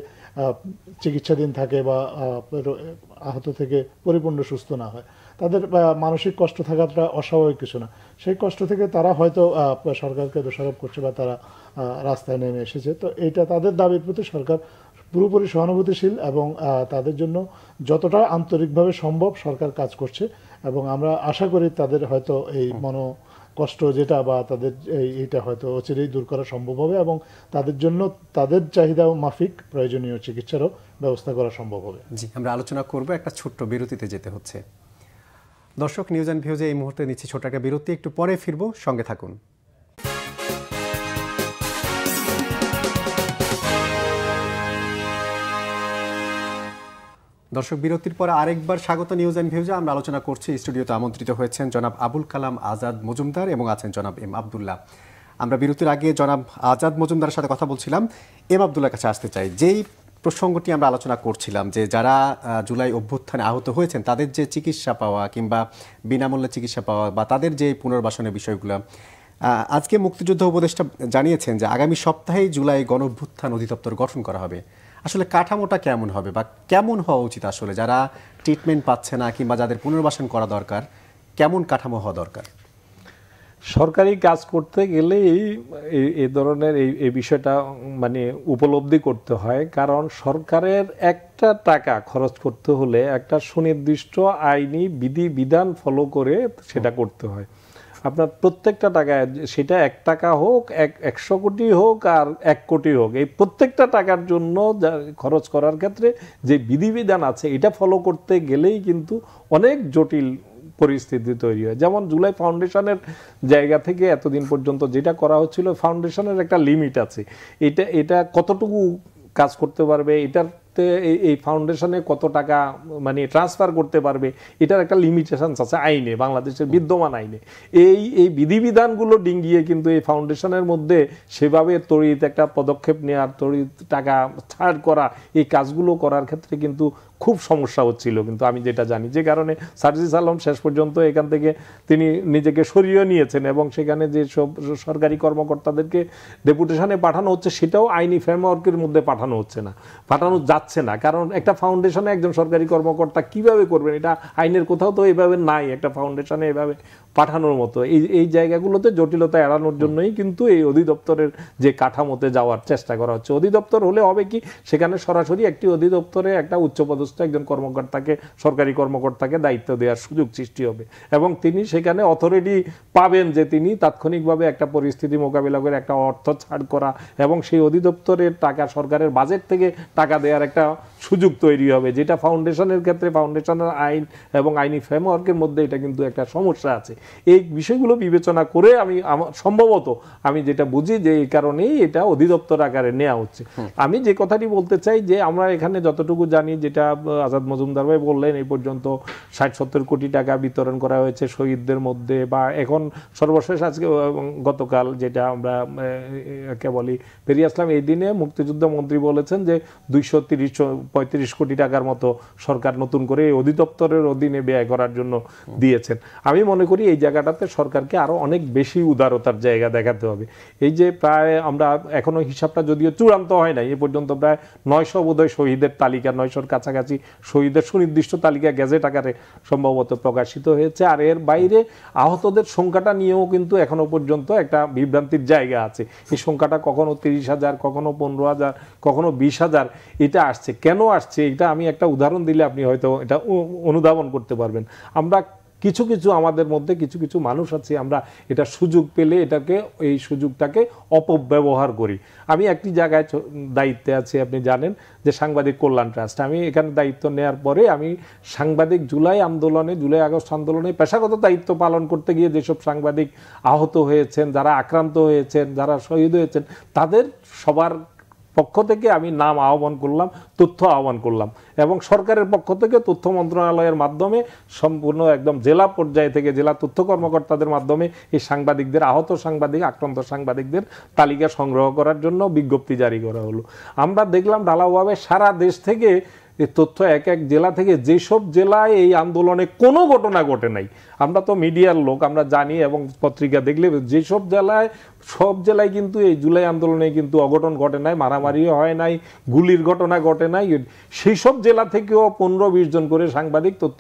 চিকিৎসাধীন থাকে বা আহত থেকে পরিপূর্ণ সুস্থ না হয়, তাদের মানসিক কষ্ট থাকাটা অস্বাভাবিক কিছু না। সেই কষ্ট থেকে তারা হয়তো সরকারকে দোষারোপ করছে বা তারা রাস্তায় নেমে এসেছে। তো এইটা তাদের দাবির প্রতি সরকার পুরোপুরি সহানুভূতিশীল এবং তাদের জন্য যতটা আন্তরিকভাবে সম্ভব সরকার কাজ করছে। এবং আমরা আশা করি তাদের হয়তো এই কষ্ট যেটা বা তাদের এইটা হয়তো অচিরেই দূর করা সম্ভব হবে এবং তাদের জন্য তাদের চাহিদা মাফিক প্রয়োজনীয় চিকিৎসারও ব্যবস্থা করা সম্ভব হবে। জি, আমরা আলোচনা করব, একটা ছোট্ট বিরতিতে যেতে হচ্ছে। দর্শক, নিউজ অ্যান্ড ভিউজে এই মুহূর্তে নিচ্ছি ছোট একটা বিরতি, একটু পরে ফিরবো, সঙ্গে থাকুন। দর্শক, বিরতির পর আরেকবার স্বাগত নিউজ অ্যান্ড ভিউজে। আমরা আলোচনা করছি, স্টুডিওতে আমন্ত্রিত হয়েছেন জনাব আবুল কালাম আজাদ মজুমদার এবং আছেন জনাব এম আবদুল্লাহ। আমরা বিরতির আগে জনাব আজাদ মজুমদারের সাথে কথা বলছিলাম। এম আবদুল্লাহর কাছে আসতে চাই, যেই প্রসঙ্গটি আমরা আলোচনা করছিলাম যে যারা জুলাই অভ্যুত্থানে আহত হয়েছেন তাদের যে চিকিৎসা পাওয়া কিংবা বিনামূল্যে চিকিৎসা পাওয়া বা তাদের যে পুনর্বাসনের বিষয়গুলো, আজকে মুক্তিযুদ্ধ উপদেষ্টা জানিয়েছেন যে আগামী সপ্তাহেই জুলাই গণ অভ্যুত্থান অধিদপ্তর গঠন করা হবে। আসলে কাঠামোটা কেমন হবে বা কেমন হওয়া উচিত? আসলে যারা ট্রিটমেন্ট পাচ্ছে না কিংবা যাদের পুনর্বাসন করা দরকার, কেমন কাঠামো হওয়া দরকার? সরকারি কাজ করতে গেলে এই ধরনের এই বিষয়টা মানে উপলব্ধি করতে হয়। কারণ সরকারের একটা টাকা খরচ করতে হলে একটা সুনির্দিষ্ট আইনি বিধান ফলো করে সেটা করতে হয়। আপনার প্রত্যেকটা টাকায়, সেটা 1 টাকা হোক, 100 কোটি হোক আর 1 কোটি হোক, এই প্রত্যেকটা টাকার জন্য খরচ করার ক্ষেত্রে যে বিধিবিধান আছে এটা ফলো করতে গেলেই কিন্তু অনেক জটিল পরিস্থিতি তৈরি হয়। যেমন জুলাই ফাউন্ডেশনের জায়গা থেকে এতদিন পর্যন্ত যেটা করা হচ্ছিল, ফাউন্ডেশনের একটা লিমিট আছে, এটা কতটুকু কাজ করতে পারবে, এটাতে এই ফাউন্ডেশনে কত টাকা মানে ট্রান্সফার করতে পারবে, এটার একটা লিমিটেশনস আছে আইনে, বাংলাদেশের বিদ্যমান আইনে। এই বিধিবিধানগুলো ডিঙ্গিয়ে কিন্তু এই ফাউন্ডেশনের মধ্যে সেভাবে তড়িৎ একটা পদক্ষেপ নেওয়ার, তড়িৎ টাকা ছাড় করা, এই কাজগুলো করার ক্ষেত্রে কিন্তু খুব সমস্যা হচ্ছিল। কিন্তু আমি যেটা জানি, যে কারণে সার্জিস আলম শেষ পর্যন্ত এখান থেকে তিনি নিজেকে সরিয়ে নিয়েছেন এবং সেখানে যে সব সরকারি কর্মকর্তাদেরকে ডেপুটেশনে পাঠানো হচ্ছে সেটাও আইনি ফ্রেমওয়ার্কের মধ্যে পাঠানো হচ্ছে না, পাঠানো যাচ্ছে না। কারণ একটা ফাউন্ডেশনে একজন সরকারি কর্মকর্তা কিভাবে করবেন, এটা আইনের কোথাও তো এভাবে নাই একটা ফাউন্ডেশনে এভাবে পাঠানোর মতো। এই জায়গাগুলোতে জটিলতা এড়ানোর জন্যই কিন্তু এই অধিদপ্তরের যে কাঠামোতে যাওয়ার চেষ্টা করা হচ্ছে। অধিদপ্তর হলে হবে কি, সেখানে সরাসরি একটি অধিদপ্তরে একটা উচ্চপদস্থ একজন কর্মকর্তাকে, সরকারি কর্মকর্তাকে দায়িত্ব দেওয়ার সুযোগ সৃষ্টি হবে এবং তিনি সেখানে অথরিটি পাবেন যে তিনি তাৎক্ষণিকভাবে একটা পরিস্থিতি মোকাবিলা করে একটা অর্থ ছাড় করা এবং সেই অধিদপ্তরের টাকা সরকারের বাজেট থেকে টাকা দেওয়ার একটা সুযোগ তৈরি হবে, যেটা ফাউন্ডেশনের ক্ষেত্রে ফাউন্ডেশনের আইন এবং আইনি ফ্রেমওয়ার্কের মধ্যে এটা কিন্তু একটা সমস্যা আছে। এই বিষয়গুলো বিবেচনা করে সম্ভবত আমি যেটা বুঝি যে এই কারণেই এটা অধিদপ্তর আকারে নেওয়া হচ্ছে। আমি যে কথাটি বলতে চাই যে আমরা এখানে যতটুকু জানি, যেটা আজাদ মজুমদার ভাই বললেন, এই পর্যন্ত 60-70 কোটি টাকা বিতরণ করা হয়েছে শহীদদের মধ্যে, বা এখন সর্বশেষ আজকে গতকাল যেটা আমরা বলি পেরিয়ে আসলাম, এই দিনে মুক্তিযুদ্ধ মন্ত্রী বলেছেন যে 235 কোটি টাকার মতো সরকার নতুন করে অধিদপ্তরের অধীনে ব্যয় করার জন্য দিয়েছেন। আমি মনে করি এই জায়গাটাতে সরকারকে আরো অনেক বেশি উদারতার জায়গা দেখাতে হবে। এই যে প্রায় আমরা এখনো হিসাবটা যদিও চূড়ান্ত হয় নাই, এ পর্যন্ত প্রায় 900 বোধহয় শহীদের তালিকা, 900-র কাছাকাছি শহীদের সুনির্দিষ্ট তালিকা গেজেট আকারে সম্ভবত প্রকাশিত হয়েছে। আর এর বাইরে আহতদের সংখ্যাটা নিয়েও কিন্তু এখনো পর্যন্ত একটা বিভ্রান্তির জায়গা আছে। এই সংখ্যাটা কখনো 30,000, কখনো 15,000, কখনো 20,000 এটা আসছে। কেন আসছে এটা আমি একটা উদাহরণ দিলে আপনি হয়তো এটা অনুধাবন করতে পারবেন। আমরা কিছু আমাদের মধ্যে কিছু মানুষ আছে, আমরা এটা সুযোগ পেলে এই সুযোগটাকে অপব্যবহার করি। আমি একটি জায়গায় দায়িত্বে আছি, আপনি জানেন, যে সাংবাদিক কল্যাণ ট্রাস্ট। আমি এখানে দায়িত্ব নেওয়ার পরে আমি সাংবাদিক জুলাই আগস্ট আন্দোলনে পেশাগত দায়িত্ব পালন করতে গিয়ে যেসব সাংবাদিক আহত হয়েছেন, যারা আক্রান্ত হয়েছেন, যারা শহীদ হয়েছেন, তাদের সবার পক্ষ থেকে আমি নাম আহ্বান করলাম, তথ্য আহ্বান করলাম এবং সরকারের পক্ষ থেকে তথ্য মন্ত্রণালয়ের মাধ্যমে সম্পূর্ণ একদম জেলা পর্যায়ে থেকে জেলা তথ্য কর্মকর্তাদের মাধ্যমে এই সাংবাদিকদের, আহত সাংবাদিক, আক্রান্ত সাংবাদিকদের তালিকা সংগ্রহ করার জন্য বিজ্ঞপ্তি জারি করা হলো। আমরা দেখলাম ঢালাওভাবে সারা দেশ থেকে এই তথ্য এক জেলা থেকে, যেসব জেলায় এই আন্দোলনে কোনো ঘটনা ঘটে নাই, আমরা তো মিডিয়ার লোক, আমরা জানি এবং পত্রিকা দেখলে যেসব জেলায়, সব জেলায় কিন্তু এই জুলাই আন্দোলনে কিন্তু অঘটন ঘটে নাই, মারামারিও হয় নাই, গুলির ঘটনা ঘটে নাই, সেই সব জেলা থেকেও 15-20 জন করে সাংবাদিক তথ্য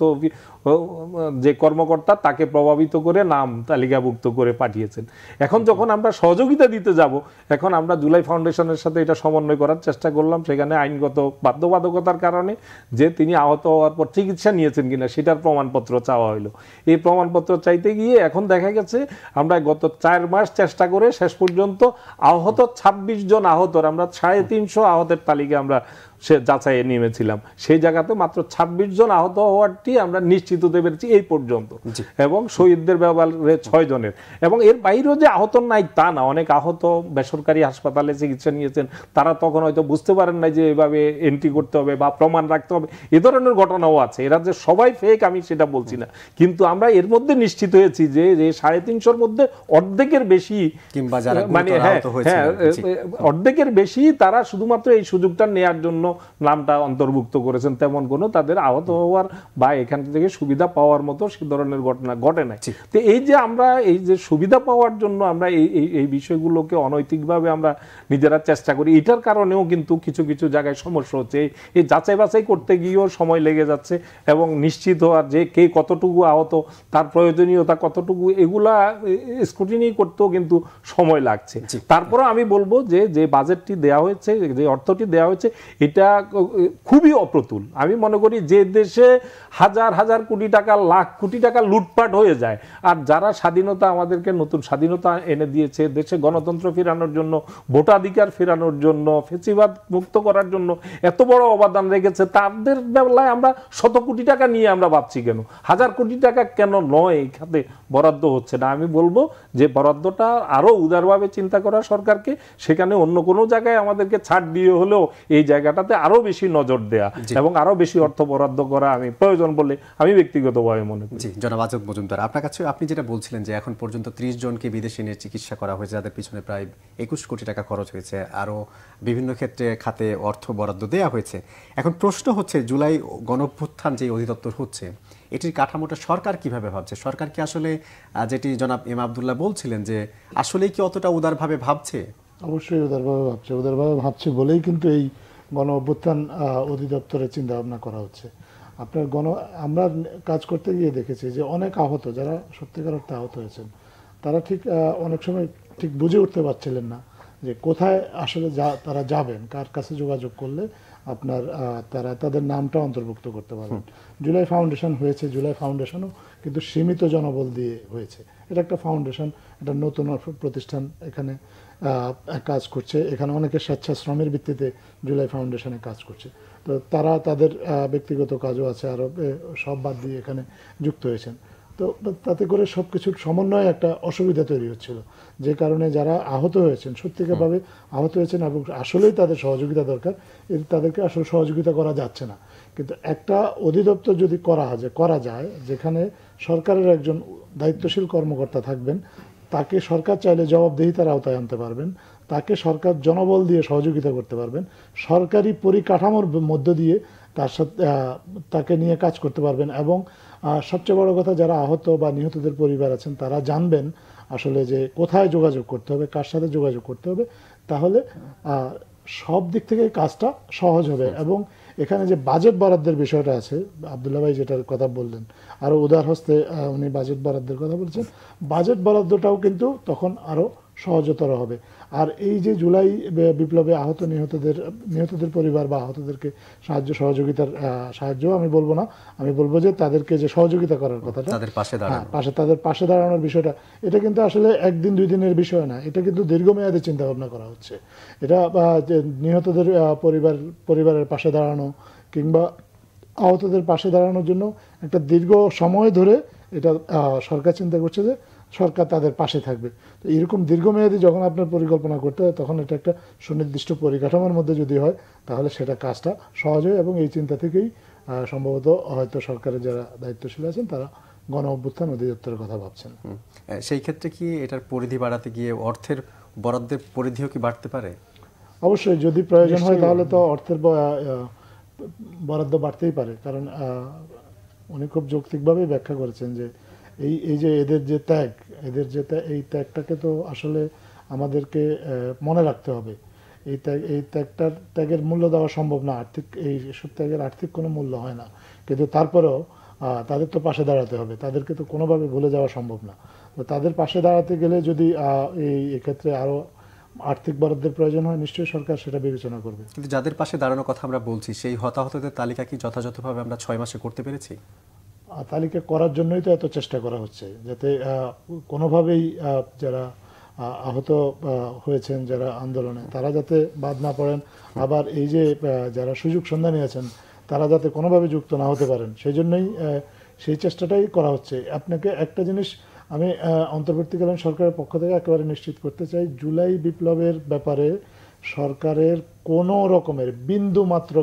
যে কর্মকর্তা তাকে প্রভাবিত করে নাম তালিকাভুক্ত করে পাঠিয়েছেন। এখন যখন আমরা সহযোগিতা দিতে যাব, এখন আমরা জুলাই ফাউন্ডেশনের সাথে এটা সমন্বয় করার চেষ্টা করলাম। সেখানে আইনগত বাধ্যবাধকতার কারণে যে তিনি আহত হওয়ার পর চিকিৎসা নিয়েছেন কিনা সেটার প্রমাণপত্র চাওয়া হলো। এই প্রমাণপত্র চাইতে গিয়ে এখন দেখা গেছে আমরা গত 4 মাস চেষ্টা করে শেষ পর্যন্ত আহত 26 জন আহতর, আমরা 350 আহতের তালিকা আমরা যাচাইয়ে নেমেছিলাম, সেই জায়গাতে মাত্র 26 জন আহত হওয়ারটি আমরা নিশ্চিত হতে পেরেছি এই পর্যন্ত, এবং শহীদদের ব্যাপারে 6 জনের। এবং এর বাইরেও যে আহত নাই তা না, অনেক আহত বেসরকারি হাসপাতালে চিকিৎসা নিয়েছেন, তারা তখন হয়তো বুঝতে পারেন না যে এভাবে এন্ট্রি করতে হবে বা প্রমাণ রাখতে হবে, এ ধরনের ঘটনাও আছে। এরা যে সবাই ফেক আমি সেটা বলছি না, কিন্তু আমরা এর মধ্যে নিশ্চিত হয়েছি যে 350-র মধ্যে অর্ধেকের বেশি, মানে অর্ধেকের বেশি তারা শুধুমাত্র এই সুযোগটা নেয়ার জন্য নামটা অন্তর্ভুক্ত করেছেন। তেমন কোনো তাদের আহত হওয়ার বা এখান থেকে সুবিধা পাওয়ার মতো সে ধরনের ঘটনা ঘটে নাই। তো এই যে আমরা এই যে সুবিধা পাওয়ার জন্য আমরা এই বিষয়গুলোকে অনৈতিকভাবে আমরা নিজেরা চেষ্টা করি, এটার কারণেও কিন্তু কিছু জায়গায় সমস্যা হচ্ছে। এই যাচাই বাছাই করতে গিয়েও সময় লেগে যাচ্ছে এবং নিশ্চিত হওয়ার যে কে কতটুকু আহত, তার প্রয়োজনীয়তা কতটুকু, এগুলা স্ক্রুটিনি করতেও কিন্তু সময় লাগছে। তারপরে আমি বলবো যে বাজেটটি দেওয়া হয়েছে, যে অর্থটি দেওয়া হয়েছে, এটা এটা খুবই অপ্রতুল। আমি মনে করি যে দেশে হাজার হাজার কোটি টাকা, লাখ কোটি টাকা লুটপাট হয়ে যায়, আর যারা স্বাধীনতা আমাদেরকে নতুন স্বাধীনতা এনে দিয়েছে, দেশে গণতন্ত্র ফেরানোর জন্য, ভোটাধিকার ফেরানোর জন্য, ফেসিবাদ মুক্ত করার জন্য এত বড় অবদান রেখেছে, তাদের বেলায় আমরা শত কোটি টাকা নিয়ে আমরা ভাবছি কেন, হাজার কোটি টাকা কেন নয় এই খাতে বরাদ্দ হচ্ছে না? আমি বলবো যে বরাদ্দটা আরো উদারভাবে চিন্তা করা সরকারকে, সেখানে অন্য কোনো জায়গায় আমাদেরকে ছাড় দিয়ে হলেও এই জায়গাটাতে আরো বেশি নজর দেয়া এবং আরো বেশি অর্থ বরাদ্দ করা আমি প্রয়োজন বলে আমি ব্যক্তিগতভাবে মনে করি। জি, জনাব আজব মজুমদার, আপনার কাছে আপনি যেটা বলছিলেন যে এখন পর্যন্ত 30 জনকে বিদেশে নিয়ে চিকিৎসা করা হয়েছে, যাদের পিছনে প্রায় 21 কোটি টাকা খরচ হয়েছে, আরো বিভিন্ন ক্ষেত্রে খাতে অর্থ বরাদ্দ দেওয়া হয়েছে। এখন প্রশ্ন হচ্ছে, জুলাই গণঅভ্যুত্থান যে অধিদপ্তর হচ্ছে, এটির কাঠামোটা সরকার কিভাবে ভাবছে? সরকার কি আসলে, যেটি জনাব এম আব্দুল্লাহ বলছিলেন, যে আসলেই কি অতটা উদারভাবে ভাবছে? অবশ্যই উদারভাবে ভাবছে। উদারভাবে ভাবছে বলেই কিন্তু এই গণ অভ্যুত্থান অধিদপ্তরের চিন্তা ভাবনা করা হচ্ছে। আপনার আমরা কাজ করতে গিয়ে দেখেছি যে অনেক আহত, যারা সত্যিকার অর্থে আহত হয়েছেন, তারা ঠিক অনেক সময় ঠিক বুঝে উঠতে পারছিলেন না যে কোথায় আসলে তারা যাবেন, কার কাছে যোগাযোগ করলে আপনার তারা তাদের নামটা অন্তর্ভুক্ত করতে পারবেন। জুলাই ফাউন্ডেশন হয়েছে, জুলাই ফাউন্ডেশনও কিন্তু সীমিত জনবল দিয়ে হয়েছে। এটা একটা ফাউন্ডেশন, এটা নতুন প্রতিষ্ঠান, এখানে কাজ করছে, এখানে অনেকে স্বেচ্ছাশ্রমের ভিত্তিতে জুলাই ফাউন্ডেশনে কাজ করছে। তো তারা তাদের ব্যক্তিগত কাজও আছে, আরও সব বাদ দিয়ে এখানে যুক্ত হয়েছেন। তো তাতে করে সব কিছুর সমন্বয়ে একটা অসুবিধা তৈরি হচ্ছিল, যে কারণে যারা আহত হয়েছেন, সত্যিকারভাবে আহত হয়েছেন এবং আসলেই তাদের সহযোগিতা দরকার, তাদেরকে আসলে সহযোগিতা করা যাচ্ছে না। কিন্তু একটা অধিদপ্তর যদি করা যায়, যেখানে সরকারের একজন দায়িত্বশীল কর্মকর্তা থাকবেন, তাকে সরকার চাইলে জবাবদিহিতার আওতায় আনতে পারবেন, তাকে সরকার জনবল দিয়ে সহযোগিতা করতে পারবেন, সরকারি পরিকাঠামোর মধ্য দিয়ে তার সাথে তাকে নিয়ে কাজ করতে পারবেন, এবং সবচেয়ে বড় কথা, যারা আহত বা নিহতদের পরিবার আছেন তারা জানবেন আসলে যে কোথায় যোগাযোগ করতে হবে, কার সাথে যোগাযোগ করতে হবে। তাহলে সব দিক থেকে কাজটা সহজ হবে। এবং এখানে যে বাজেট বরাদ্দের বিষয়টা আছে, আব্দুল্লাহ ভাই যেটার কথা বললেন, আরও উদার হস্তে উনি বাজেট বরাদ্দের কথা বলছেন, বাজেট বরাদ্দটাও কিন্তু তখন আরও সহজতর হবে। আর এই যে জুলাই বিপ্লবে আহত নিহতদের পরিবার বা আহতদেরকে সহযোগিতার সাহায্য আমি বলবো না, আমি বলবো যে তাদেরকে যে সহযোগিতা করার কথাটা, তাদের পাশে দাঁড়ানোর বিষয়টা, এটা কিন্তু আসলে একদিন দুই দিনের বিষয় না, এটা কিন্তু দীর্ঘমেয়াদী চিন্তা ভাবনা করা হচ্ছে। এটা নিহতদের পরিবারের পাশে দাঁড়ানো কিংবা আহতদের পাশে দাঁড়ানোর জন্য একটা দীর্ঘ সময় ধরে এটা সরকার চিন্তা করছে যে সরকার তাদের পাশে থাকবে। তো এরকম দীর্ঘমেয়াদী যখন আপনার পরিকল্পনা করতে হয়, তখন এটা একটা সুনির্দিষ্ট পরিকাঠামোর মধ্যে যদি হয়, তাহলে সেটা কাজটা সহজ হয়। এবং এই চিন্তা থেকেই সম্ভবত হয়তো সরকারের যারা দায়িত্বশীল আছেন তারা গণ অভ্যুত্থান অধিদপ্তরের কথা ভাবছেন। সেই ক্ষেত্রে কি এটার পরিধি বাড়াতে গিয়ে অর্থের বরাদ্দের পরিধিও কি বাড়তে পারে? অবশ্যই, যদি প্রয়োজন হয় তাহলে তো অর্থের বরাদ্দ বাড়তেই পারে। কারণ উনি খুব যৌক্তিকভাবেই ব্যাখ্যা করেছেন যে এই যে এদের যে এই ত্যাগটাকে তো আসলে আমাদেরকে মনে রাখতে হবে। এই ত্যাগের মূল্য দেওয়া সম্ভব না, এইসব ত্যাগের আর্থিক কোনো মূল্য হয় না। কিন্তু তারপরেও তাদের তো পাশে দাঁড়াতে হবে, তাদেরকে তো কোনোভাবে ভুলে যাওয়া সম্ভব না। তো তাদের পাশে দাঁড়াতে গেলে যদি এক্ষেত্রে আরও আর্থিক বরাদ্দের প্রয়োজন হয়, নিশ্চয়ই সরকার সেটা বিবেচনা করবে। কিন্তু যাদের পাশে দাঁড়ানোর কথা আমরা বলছি, সেই হতাহতদের তালিকা কি যথাযথভাবে আমরা 6 মাসে করতে পেরেছি? তালিকা করার জন্যই তো এত চেষ্টা করা হচ্ছে, যাতে কোনোভাবেই যারা আহত হয়েছেন, যারা আন্দোলনে, তারা যাতে বাদ না পড়েন। আবার এই যে যারা সুযোগ সন্ধানী আছেন, তারা যাতে কোনোভাবে যুক্ত না হতে পারেন, সেই জন্যই সেই চেষ্টাটাই করা হচ্ছে। আপনাকে একটা জিনিস আমি অন্তর্বর্তীকালীন সরকারের পক্ষ থেকে একেবারে নিশ্চিত করতে চাই, জুলাই বিপ্লবের ব্যাপারে সরকারের কোনো রকমের বিন্দু মাত্র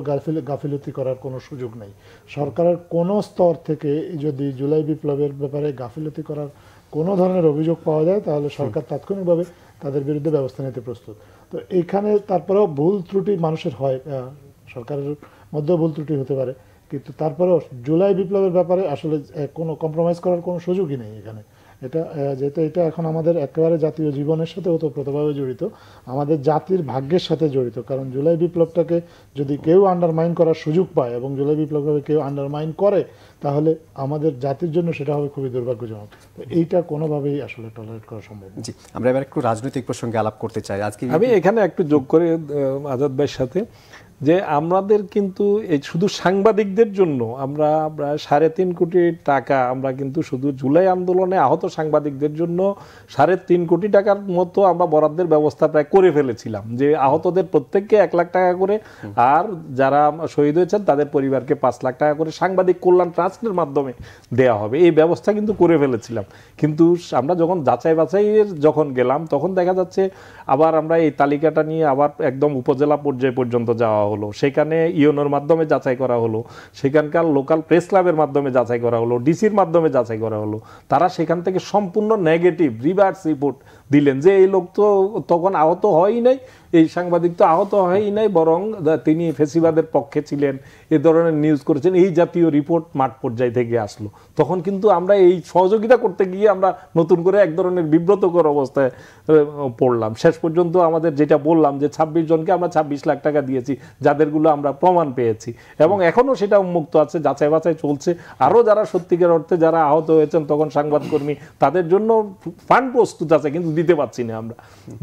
গাফিলতি করার কোনো সুযোগ নেই। সরকারের কোনো স্তর থেকে যদি জুলাই বিপ্লবের ব্যাপারে গাফিলতি করার কোনো ধরনের অভিযোগ পাওয়া যায়, তাহলে সরকার তাৎক্ষণিকভাবে তাদের বিরুদ্ধে ব্যবস্থা নিতে প্রস্তুত। তো এইখানে তারপরেও ভুল ত্রুটি মানুষের হয়, সরকারের মধ্যেও ভুল ত্রুটি হতে পারে, কিন্তু তারপরেও জুলাই বিপ্লবের ব্যাপারে আসলে কোনো কম্প্রোমাইজ করার কোনো সুযোগই নেই এখানে। যেহেতু এটা এখন আমাদের একেবারে জাতীয় জীবনের সাথে ওতপ্রোতভাবে জড়িত, আমাদের জাতির ভাগ্যের সাথে জড়িত। কারণ জুলাই বিপ্লবটাকে যদি কেউ আন্ডারমাইন করার সুযোগ পায় এবং জুলাই বিপ্লবটাকে কেউ আন্ডারমাইন করে, তাহলে আমাদের জাতির জন্য সেটা হবে খুবই দুর্ভাগ্যজনক। তো এইটা কোনোভাবেই আসলে টলারেট করা সম্ভব না। জি, আমরা এবার একটু রাজনৈতিক প্রসঙ্গে আলাপ করতে চাই। আজকে আমি এখানে একটু যোগ করে আজাদ ভাইয়ের সাথে, যে আমাদের কিন্তু এই শুধু সাংবাদিকদের জন্য আমরা প্রায় 3.5 কোটি টাকা আমরা কিন্তু শুধু জুলাই আন্দোলনে আহত সাংবাদিকদের জন্য 3.5 কোটি টাকার মতো আমরা বরাদ্দের ব্যবস্থা প্রায় করে ফেলেছিলাম, যে আহতদের প্রত্যেককে 1 লাখ টাকা করে আর যারা শহীদ হয়েছেন তাদের পরিবারকে 5 লাখ টাকা করে সাংবাদিক কল্যাণ ট্রাস্টের মাধ্যমে দেওয়া হবে, এই ব্যবস্থা কিন্তু করে ফেলেছিলাম। কিন্তু আমরা যখন যাচাই বাছাইয়ের যখন গেলাম তখন দেখা যাচ্ছে আবার আমরা এই তালিকাটা নিয়ে আবার একদম উপজেলা পর্যায় পর্যন্ত যাওয়া হলো, সেখানে ইউনোর মাধ্যমে যাচাই করা হলো, সেখানকার লোকাল প্রেস ক্লাবের মাধ্যমে যাচাই করা হলো, ডিসির মাধ্যমে যাচাই করা হলো। তারা সেখান থেকে সম্পূর্ণ নেগেটিভ রিভার্স রিপোর্ট দিলেন যে এই লোক তো তখন আহত হয়ই নাই, এই সাংবাদিক তো আহত হয়ই নাই, বরং তিনি ফেসিবাদের পক্ষে ছিলেন, এ ধরনের নিউজ করেছেন, এই জাতীয় রিপোর্ট মাঠ পর্যায় থেকে আসলো। তখন কিন্তু আমরা এই সহযোগিতা করতে গিয়ে আমরা নতুন করে এক ধরনের বিব্রতকর অবস্থায় পড়লাম। শেষ পর্যন্ত আমাদের যেটা বললাম যে 26 জনকে আমরা 26 লাখ টাকা দিয়েছি, যাদেরগুলো আমরা প্রমাণ পেয়েছি, এবং এখনো সেটা উন্মুক্ত আছে, যাচাই বাছাই চলছে। আরও যারা সত্যিকার অর্থে যারা আহত হয়েছেন তখন সংবাদকর্মী, তাদের জন্য ফান্ড প্রস্তুত আছে, কিন্তু দিতে পারছি না আমরা,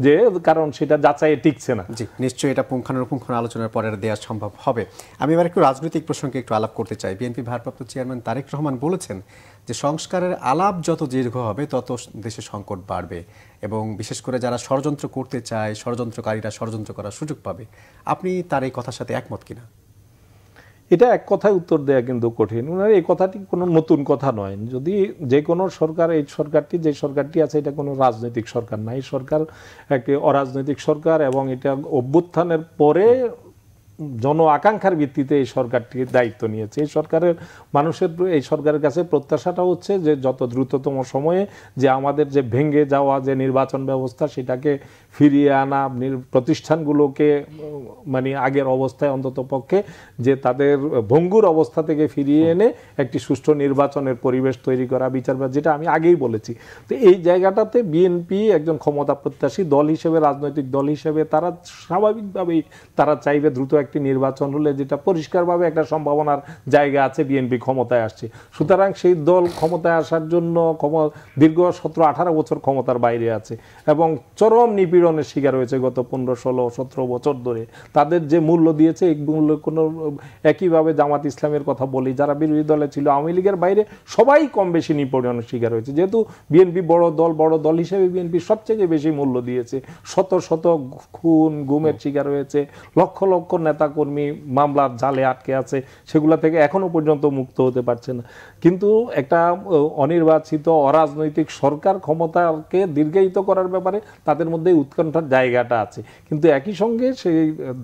যে কারণ সেটা যাচাইয়ে টিকছে না। জি, নিশ্চয়ই এটা পুঙ্খানুপুঙ্খ আলোচনার পরে দেওয়া সম্ভব হবে। আমি এবার একটু রাজনৈতিক প্রসঙ্গে একটু আলাপ করতে চাই। বিএনপি ভারপ্রাপ্ত চেয়ারম্যান তারেক রহমান বলেছেন যে সংস্কারের আলাপ যত দীর্ঘ হবে তত দেশে সংকট বাড়বে, এবং বিশেষ করে যারা ষড়যন্ত্র করতে চায়, ষড়যন্ত্রকারীরা ষড়যন্ত্র করার সুযোগ পাবে। আপনি তার এই কথার সাথে একমত কিনা? এটা এক কথায় উত্তর দেওয়া কিন্তু কঠিন। এই কথাটি কোনো নতুন কথা নয়। যদি যে কোনো সরকার, এই সরকারটি যে সরকারটি আছে এটা কোনো রাজনৈতিক সরকার না, এই সরকার একটি অরাজনৈতিক সরকার, এবং এটা অভ্যুত্থানের পরে জন আকাঙ্ক্ষার ভিত্তিতে এই সরকারটি দায়িত্ব নিয়েছে। এই সরকারের মানুষের এই সরকারের কাছে প্রত্যাশাটা হচ্ছে যে যত দ্রুততম সময়ে যে আমাদের যে ভেঙে যাওয়া যে নির্বাচন ব্যবস্থা সেটাকে ফিরিয়ে আনা, প্রতিষ্ঠানগুলোকে মানে আগের অবস্থায় অন্তত পক্ষে যে তাদের ভঙ্গুর অবস্থা থেকে ফিরিয়ে এনে একটি সুষ্ঠু নির্বাচনের পরিবেশ তৈরি করা, বিচার, যেটা আমি আগেই বলেছি। তো এই জায়গাটাতে বিএনপি একজন ক্ষমতা প্রত্যাশী দল হিসেবে, রাজনৈতিক দল হিসেবে তারা স্বাভাবিকভাবেই তারা চাইবে দ্রুত একটি নির্বাচন হলে যেটা পরিষ্কারভাবে একটা সম্ভাবনার জায়গা আছে বিএনপি ক্ষমতায় আসছে। সুতরাং সেই দল ক্ষমতায় আসার জন্য দীর্ঘ 17-18 বছর ক্ষমতার বাইরে আছে এবং চরম নিপীড়নের শিকার হয়েছে গত 15-16-17 বছর ধরে। তাদের যে মূল্য দিয়েছে এই মূল্য কোনো, একইভাবে জামাত ইসলামের কথা বলি, যারা বিরোধী দলে ছিল, আওয়ামী লীগের বাইরে সবাই কম বেশি নিপীড়নের শিকার হয়েছে। যেহেতু বিএনপি বড় দল হিসেবে বিএনপি সবচেয়ে বেশি মূল্য দিয়েছে। শত শত খুন গুমের শিকার হয়েছে, লক্ষ লক্ষ নেতাকর্মী মামলার জালে আটকে আছে, সেগুলা থেকে এখনো পর্যন্ত মুক্ত হতে পারছে না। কিন্তু একটা অনির্বাচিত অরাজনৈতিক সরকার ক্ষমতাকে দীর্ঘায়িত করার ব্যাপারে তাদের মধ্যে উৎকণ্ঠার জায়গাটা আছে, কিন্তু একই সঙ্গে সেই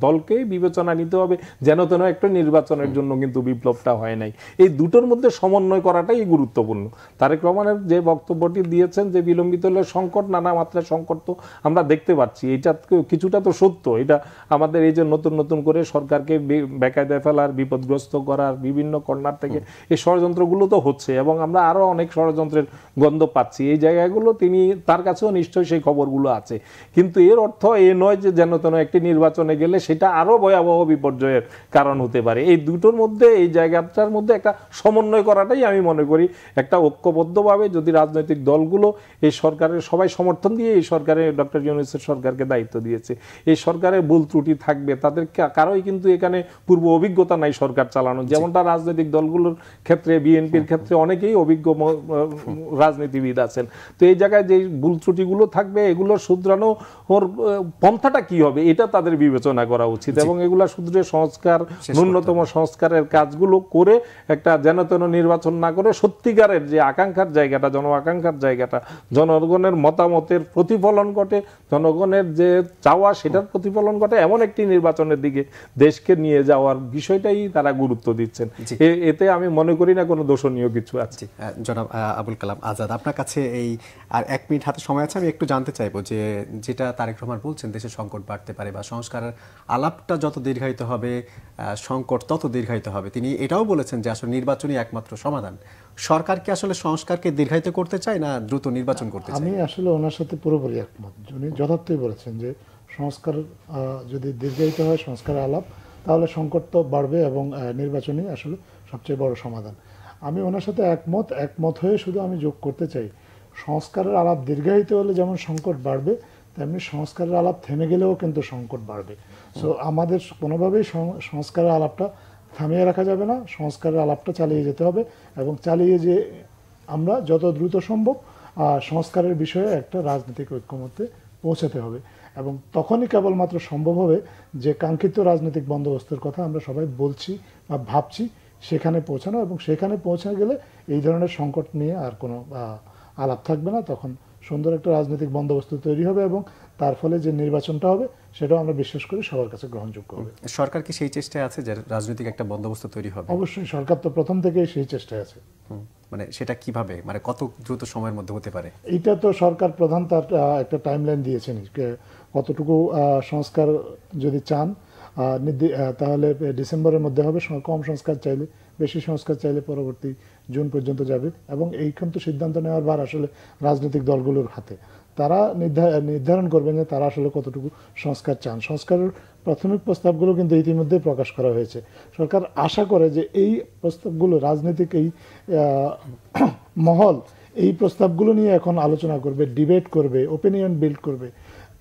দলকে বিবেচনা নিতে হবে যেন তেন একটা নির্বাচনের জন্য কিন্তু বিপ্লবটা হয় নাই। এই দুটোর মধ্যে সমন্বয় করাটাই গুরুত্বপূর্ণ। তারেক রহমানের যে বক্তব্যটি দিয়েছেন যে বিলম্বিত হলে সংকট, নানা মাত্রায় সংকট তো আমরা দেখতে পাচ্ছি, এটা কিছুটা তো সত্য। এটা আমাদের এই যে নতুন নতুন করে সরকারকে বেকায়দায় ফেলার, বিপদগ্রস্ত করার বিভিন্ন কর্নার থেকে এই ষড়যন্ত্রগুলো তো হচ্ছে, এবং আমরা আরো অনেক ষড়যন্ত্রের গন্ধ পাচ্ছি। এই জায়গাগুলো তিনি, তার কাছেও নিশ্চয়ই সেই খবরগুলো আছে, কিন্তু এর অর্থ এ নয় যে যেন তেন একটি নির্বাচনে গেলে সেটা আরো ভয়াবহ বিপর্যয়ের কারণ হতে পারে। এই দুটোর মধ্যে, এই জায়গাটার মধ্যে একটা সমন্বয় করাটাই আমি মনে করি একটা ঐক্যবদ্ধভাবে যদি রাজনৈতিক দলগুলো এই সরকারের সবাই সমর্থন দিয়ে এই সরকারের, ডক্টর ইউনূসের সরকারকে দায়িত্ব দিয়েছে, এই সরকারের ভুল ত্রুটি থাকবে, তাদের কারোই কিন্তু এখানে পূর্ব অভিজ্ঞতা নাই সরকার চালানো। যেমনটা রাজনৈতিক দলগুলোর ক্ষেত্রে, বিএনপির ক্ষেত্রে অনেকেই অভিজ্ঞ রাজনীতিবিদ আছেন। তো এই জায়গায় যে ভুল ত্রুটিগুলো থাকবে এগুলো শুধরানো ওর পন্থাটা কি হবে এটা তাদের বিবেচনা করা উচিত, এবং এগুলা শুধরে সংস্কার, ন্যূনতম সংস্কারের কাজগুলো করে একটা যেন তেন নির্বাচন না করে সত্যিকারের যে আকাঙ্ক্ষার জায়গাটা, জন আকাঙ্ক্ষার জায়গাটা, জনগণের মতামতের প্রতিফলন ঘটে, জনগণের যে চাওয়া সেটার প্রতিফলন ঘটে, এমন একটি নির্বাচনের দিকে দেশকে নিয়ে যাওয়ার বিষয়টাই তারা গুরুত্ব দিচ্ছেন। এতে আমি মনে করি না কোনো দোষণীয় কিছু আছে। জনাব আবুল কালাম আজাদ, আপনার কাছে এই আর 1 মিনিট হাতে সময় আছে, আমি একটু জানতে চাইবো যে যেটা তারেক রহমান বলছেন দেশে সংকট বাড়তে পারে বা সংস্কারের আলাপটা যত দীর্ঘায়িত হবে সংকট তত দীর্ঘায়িত হবে, তিনি এটাও বলেছেন যে আসলে নির্বাচনই একমাত্র সমাধান। সরকার কি আসলে সংস্কারকে দীর্ঘায়িত করতে চায় না দ্রুত নির্বাচন করতে চায়? আমি আসলে ওনার সাথে পুরোপুরি একমত। উনি যথার্থই বলেছেন যে সংস্কার যদি দীর্ঘায়িত হয়, সংস্কারের আলাপ, তাহলে সংকট তো বাড়বে এবং নির্বাচনই আসলে সবচেয়ে বড় সমাধান। আমি ওনার সাথে একমত হয়ে শুধু আমি যোগ করতে চাই, সংস্কারের আলাপ দীর্ঘায়িত হলে যেমন সংকট বাড়বে, তেমনি সংস্কারের আলাপ থেমে গেলেও কিন্তু সংকট বাড়বে। সো আমাদের কোনোভাবেই সংস্কারের আলাপটা থামিয়ে রাখা যাবে না, সংস্কারের আলাপটা চালিয়ে যেতে হবে এবং চালিয়ে যে আমরা যত দ্রুত সম্ভব সংস্কারের বিষয়ে একটা রাজনৈতিক ঐক্যমত্যে পৌঁছাতে হবে এবং তখনই কেবলমাত্র সম্ভব হবে যে কাঙ্ক্ষিত রাজনৈতিক বন্দোবস্তের কথা আমরা সবাই বলছি বা ভাবছি সেখানে পৌঁছানো, এবং সেখানে পৌঁছানো গেলে এই ধরনের সংকট নিয়ে আর কোনো আলাপ থাকবে না। তখন সুন্দর একটা রাজনৈতিক বন্দোবস্ত তৈরি হবে এবং তার ফলে যে নির্বাচনটা হবে সেটাও আমরা বিশ্বাস করি সবার কাছে গ্রহণযোগ্য হবে। সরকার কি সেই চেষ্টায় আছে যে রাজনৈতিক একটা বন্দোবস্ত তৈরি হবে? অবশ্যই সরকার তো প্রথম থেকেই সেই চেষ্টায় আছে। মানে সেটা কিভাবে, মানে কত দ্রুত সময়ের মধ্যে হতে পারে? এটা তো সরকার প্রধান তার একটা টাইমলাইন দিয়েছেন, কতটুকু সংস্কার যদি চান তাহলে ডিসেম্বরের মধ্যে হবে, কম সংস্কার চাইলে, বেশি সংস্কার চাইলে পরবর্তী জুন পর্যন্ত যাবে এবং এইখান তো সিদ্ধান্ত নেওয়ার ভার আসলে রাজনৈতিক দলগুলোর হাতে। তারা নির্ধারণ করবেন যে তারা আসলে কতটুকু সংস্কার চান। সংস্কারের প্রাথমিক প্রস্তাবগুলো কিন্তু ইতিমধ্যে প্রকাশ করা হয়েছে। সরকার আশা করে যে এই প্রস্তাবগুলো রাজনৈতিক এই মহল এই প্রস্তাবগুলো নিয়ে এখন আলোচনা করবে, ডিবেট করবে, ওপিনিয়ন বিল্ড করবে।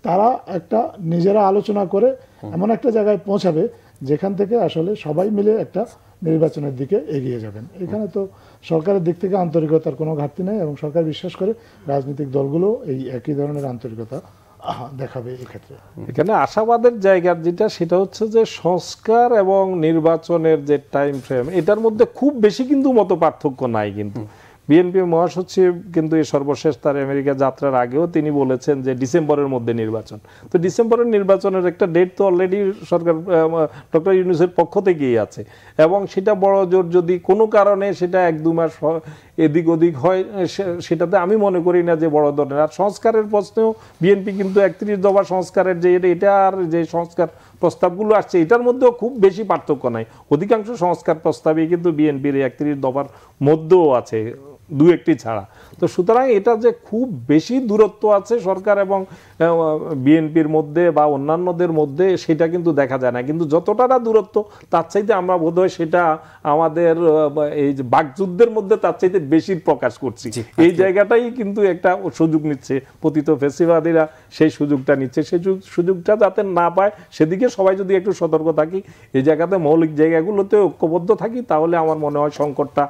তারা একটা নিজেরা আলোচনা করে এমন একটা জায়গায় পৌঁছাবে যেখান থেকে আসলে সবাই মিলে একটা নির্বাচনের দিকে এগিয়ে যাবেন। এখানে তো সরকারের দিক থেকে আন্তরিকতার কোনো ঘাটতি নেই এবং সরকার বিশ্বাস করে রাজনৈতিক দলগুলো এই একই ধরনের আন্তরিকতা দেখাবে এক্ষেত্রে। এখানে আশাবাদের জায়গা যেটা সেটা হচ্ছে যে সংস্কার এবং নির্বাচনের যে টাইম ফ্রেম এটার মধ্যে খুব বেশি কিন্তু মত পার্থক্য নাই। কিন্তু বিএনপি মহাসচিব কিন্তু এই সর্বশেষ তার আমেরিকা যাত্রার আগেও তিনি বলেছেন যে ডিসেম্বরের মধ্যে নির্বাচন। তো ডিসেম্বরের নির্বাচনের একটা ডেট তো অলরেডি সরকার ডক্টর ইউনূসের পক্ষ থেকেই আছে এবং সেটা বড় জোর যদি কোনো কারণে সেটা 1-2 মাস এদিক ওদিক হয় সেটাতে আমি মনে করি না যে বড় ধরনের। আর সংস্কারের প্রশ্নেও বিএনপি কিন্তু 31 দফা সংস্কারের যে এটা আর যে সংস্কার প্রস্তাবগুলো আসছে এটার মধ্যেও খুব বেশি পার্থক্য নাই। অধিকাংশ সংস্কার প্রস্তাবই কিন্তু বিএনপির 31 দফার মধ্যেও আছে, 2-1টি ছাড়া। তো সুতরাং এটা যে খুব বেশি দূরত্ব আছে সরকার এবং বিএনপির মধ্যে বা অন্যান্যদের মধ্যে সেটা কিন্তু দেখা যায় না। কিন্তু যতটা না দূরত্ব তার চাইতে আমরা বোধহয় সেটা আমাদের এই যে বাকযুদ্ধের মধ্যে তার চাইতে বেশি প্রকাশ করছি। এই জায়গাটাই কিন্তু একটা সুযোগ নিচ্ছে পতিত ফ্যাসিবাদীরা, সেই সুযোগটা নিচ্ছে। সেই সুযোগটা যাতে না পায় সেদিকে সবাই যদি একটু সতর্ক থাকি, এই জায়গাতে মৌলিক জায়গাগুলোতে ঐক্যবদ্ধ থাকি, তাহলে আমার মনে হয় সংকটটা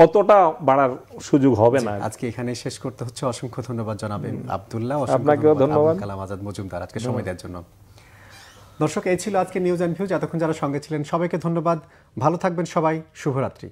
অতটা বাড়ার সুযোগ হবে না। আজকে এখানে শেষ করতে হচ্ছে। অসংখ্য ধন্যবাদ জনাব আব্দুল্লাহ, আপনাকেও ধন্যবাদ কালাম আজাদ মজুমদার আজকে সময় দেওয়ার জন্য। দর্শক, এই ছিল আজকে নিউজ অ্যান্ড ভিউজ। এতক্ষণ যারা সঙ্গে ছিলেন সবাইকে ধন্যবাদ। ভালো থাকবেন সবাই। শুভরাত্রি।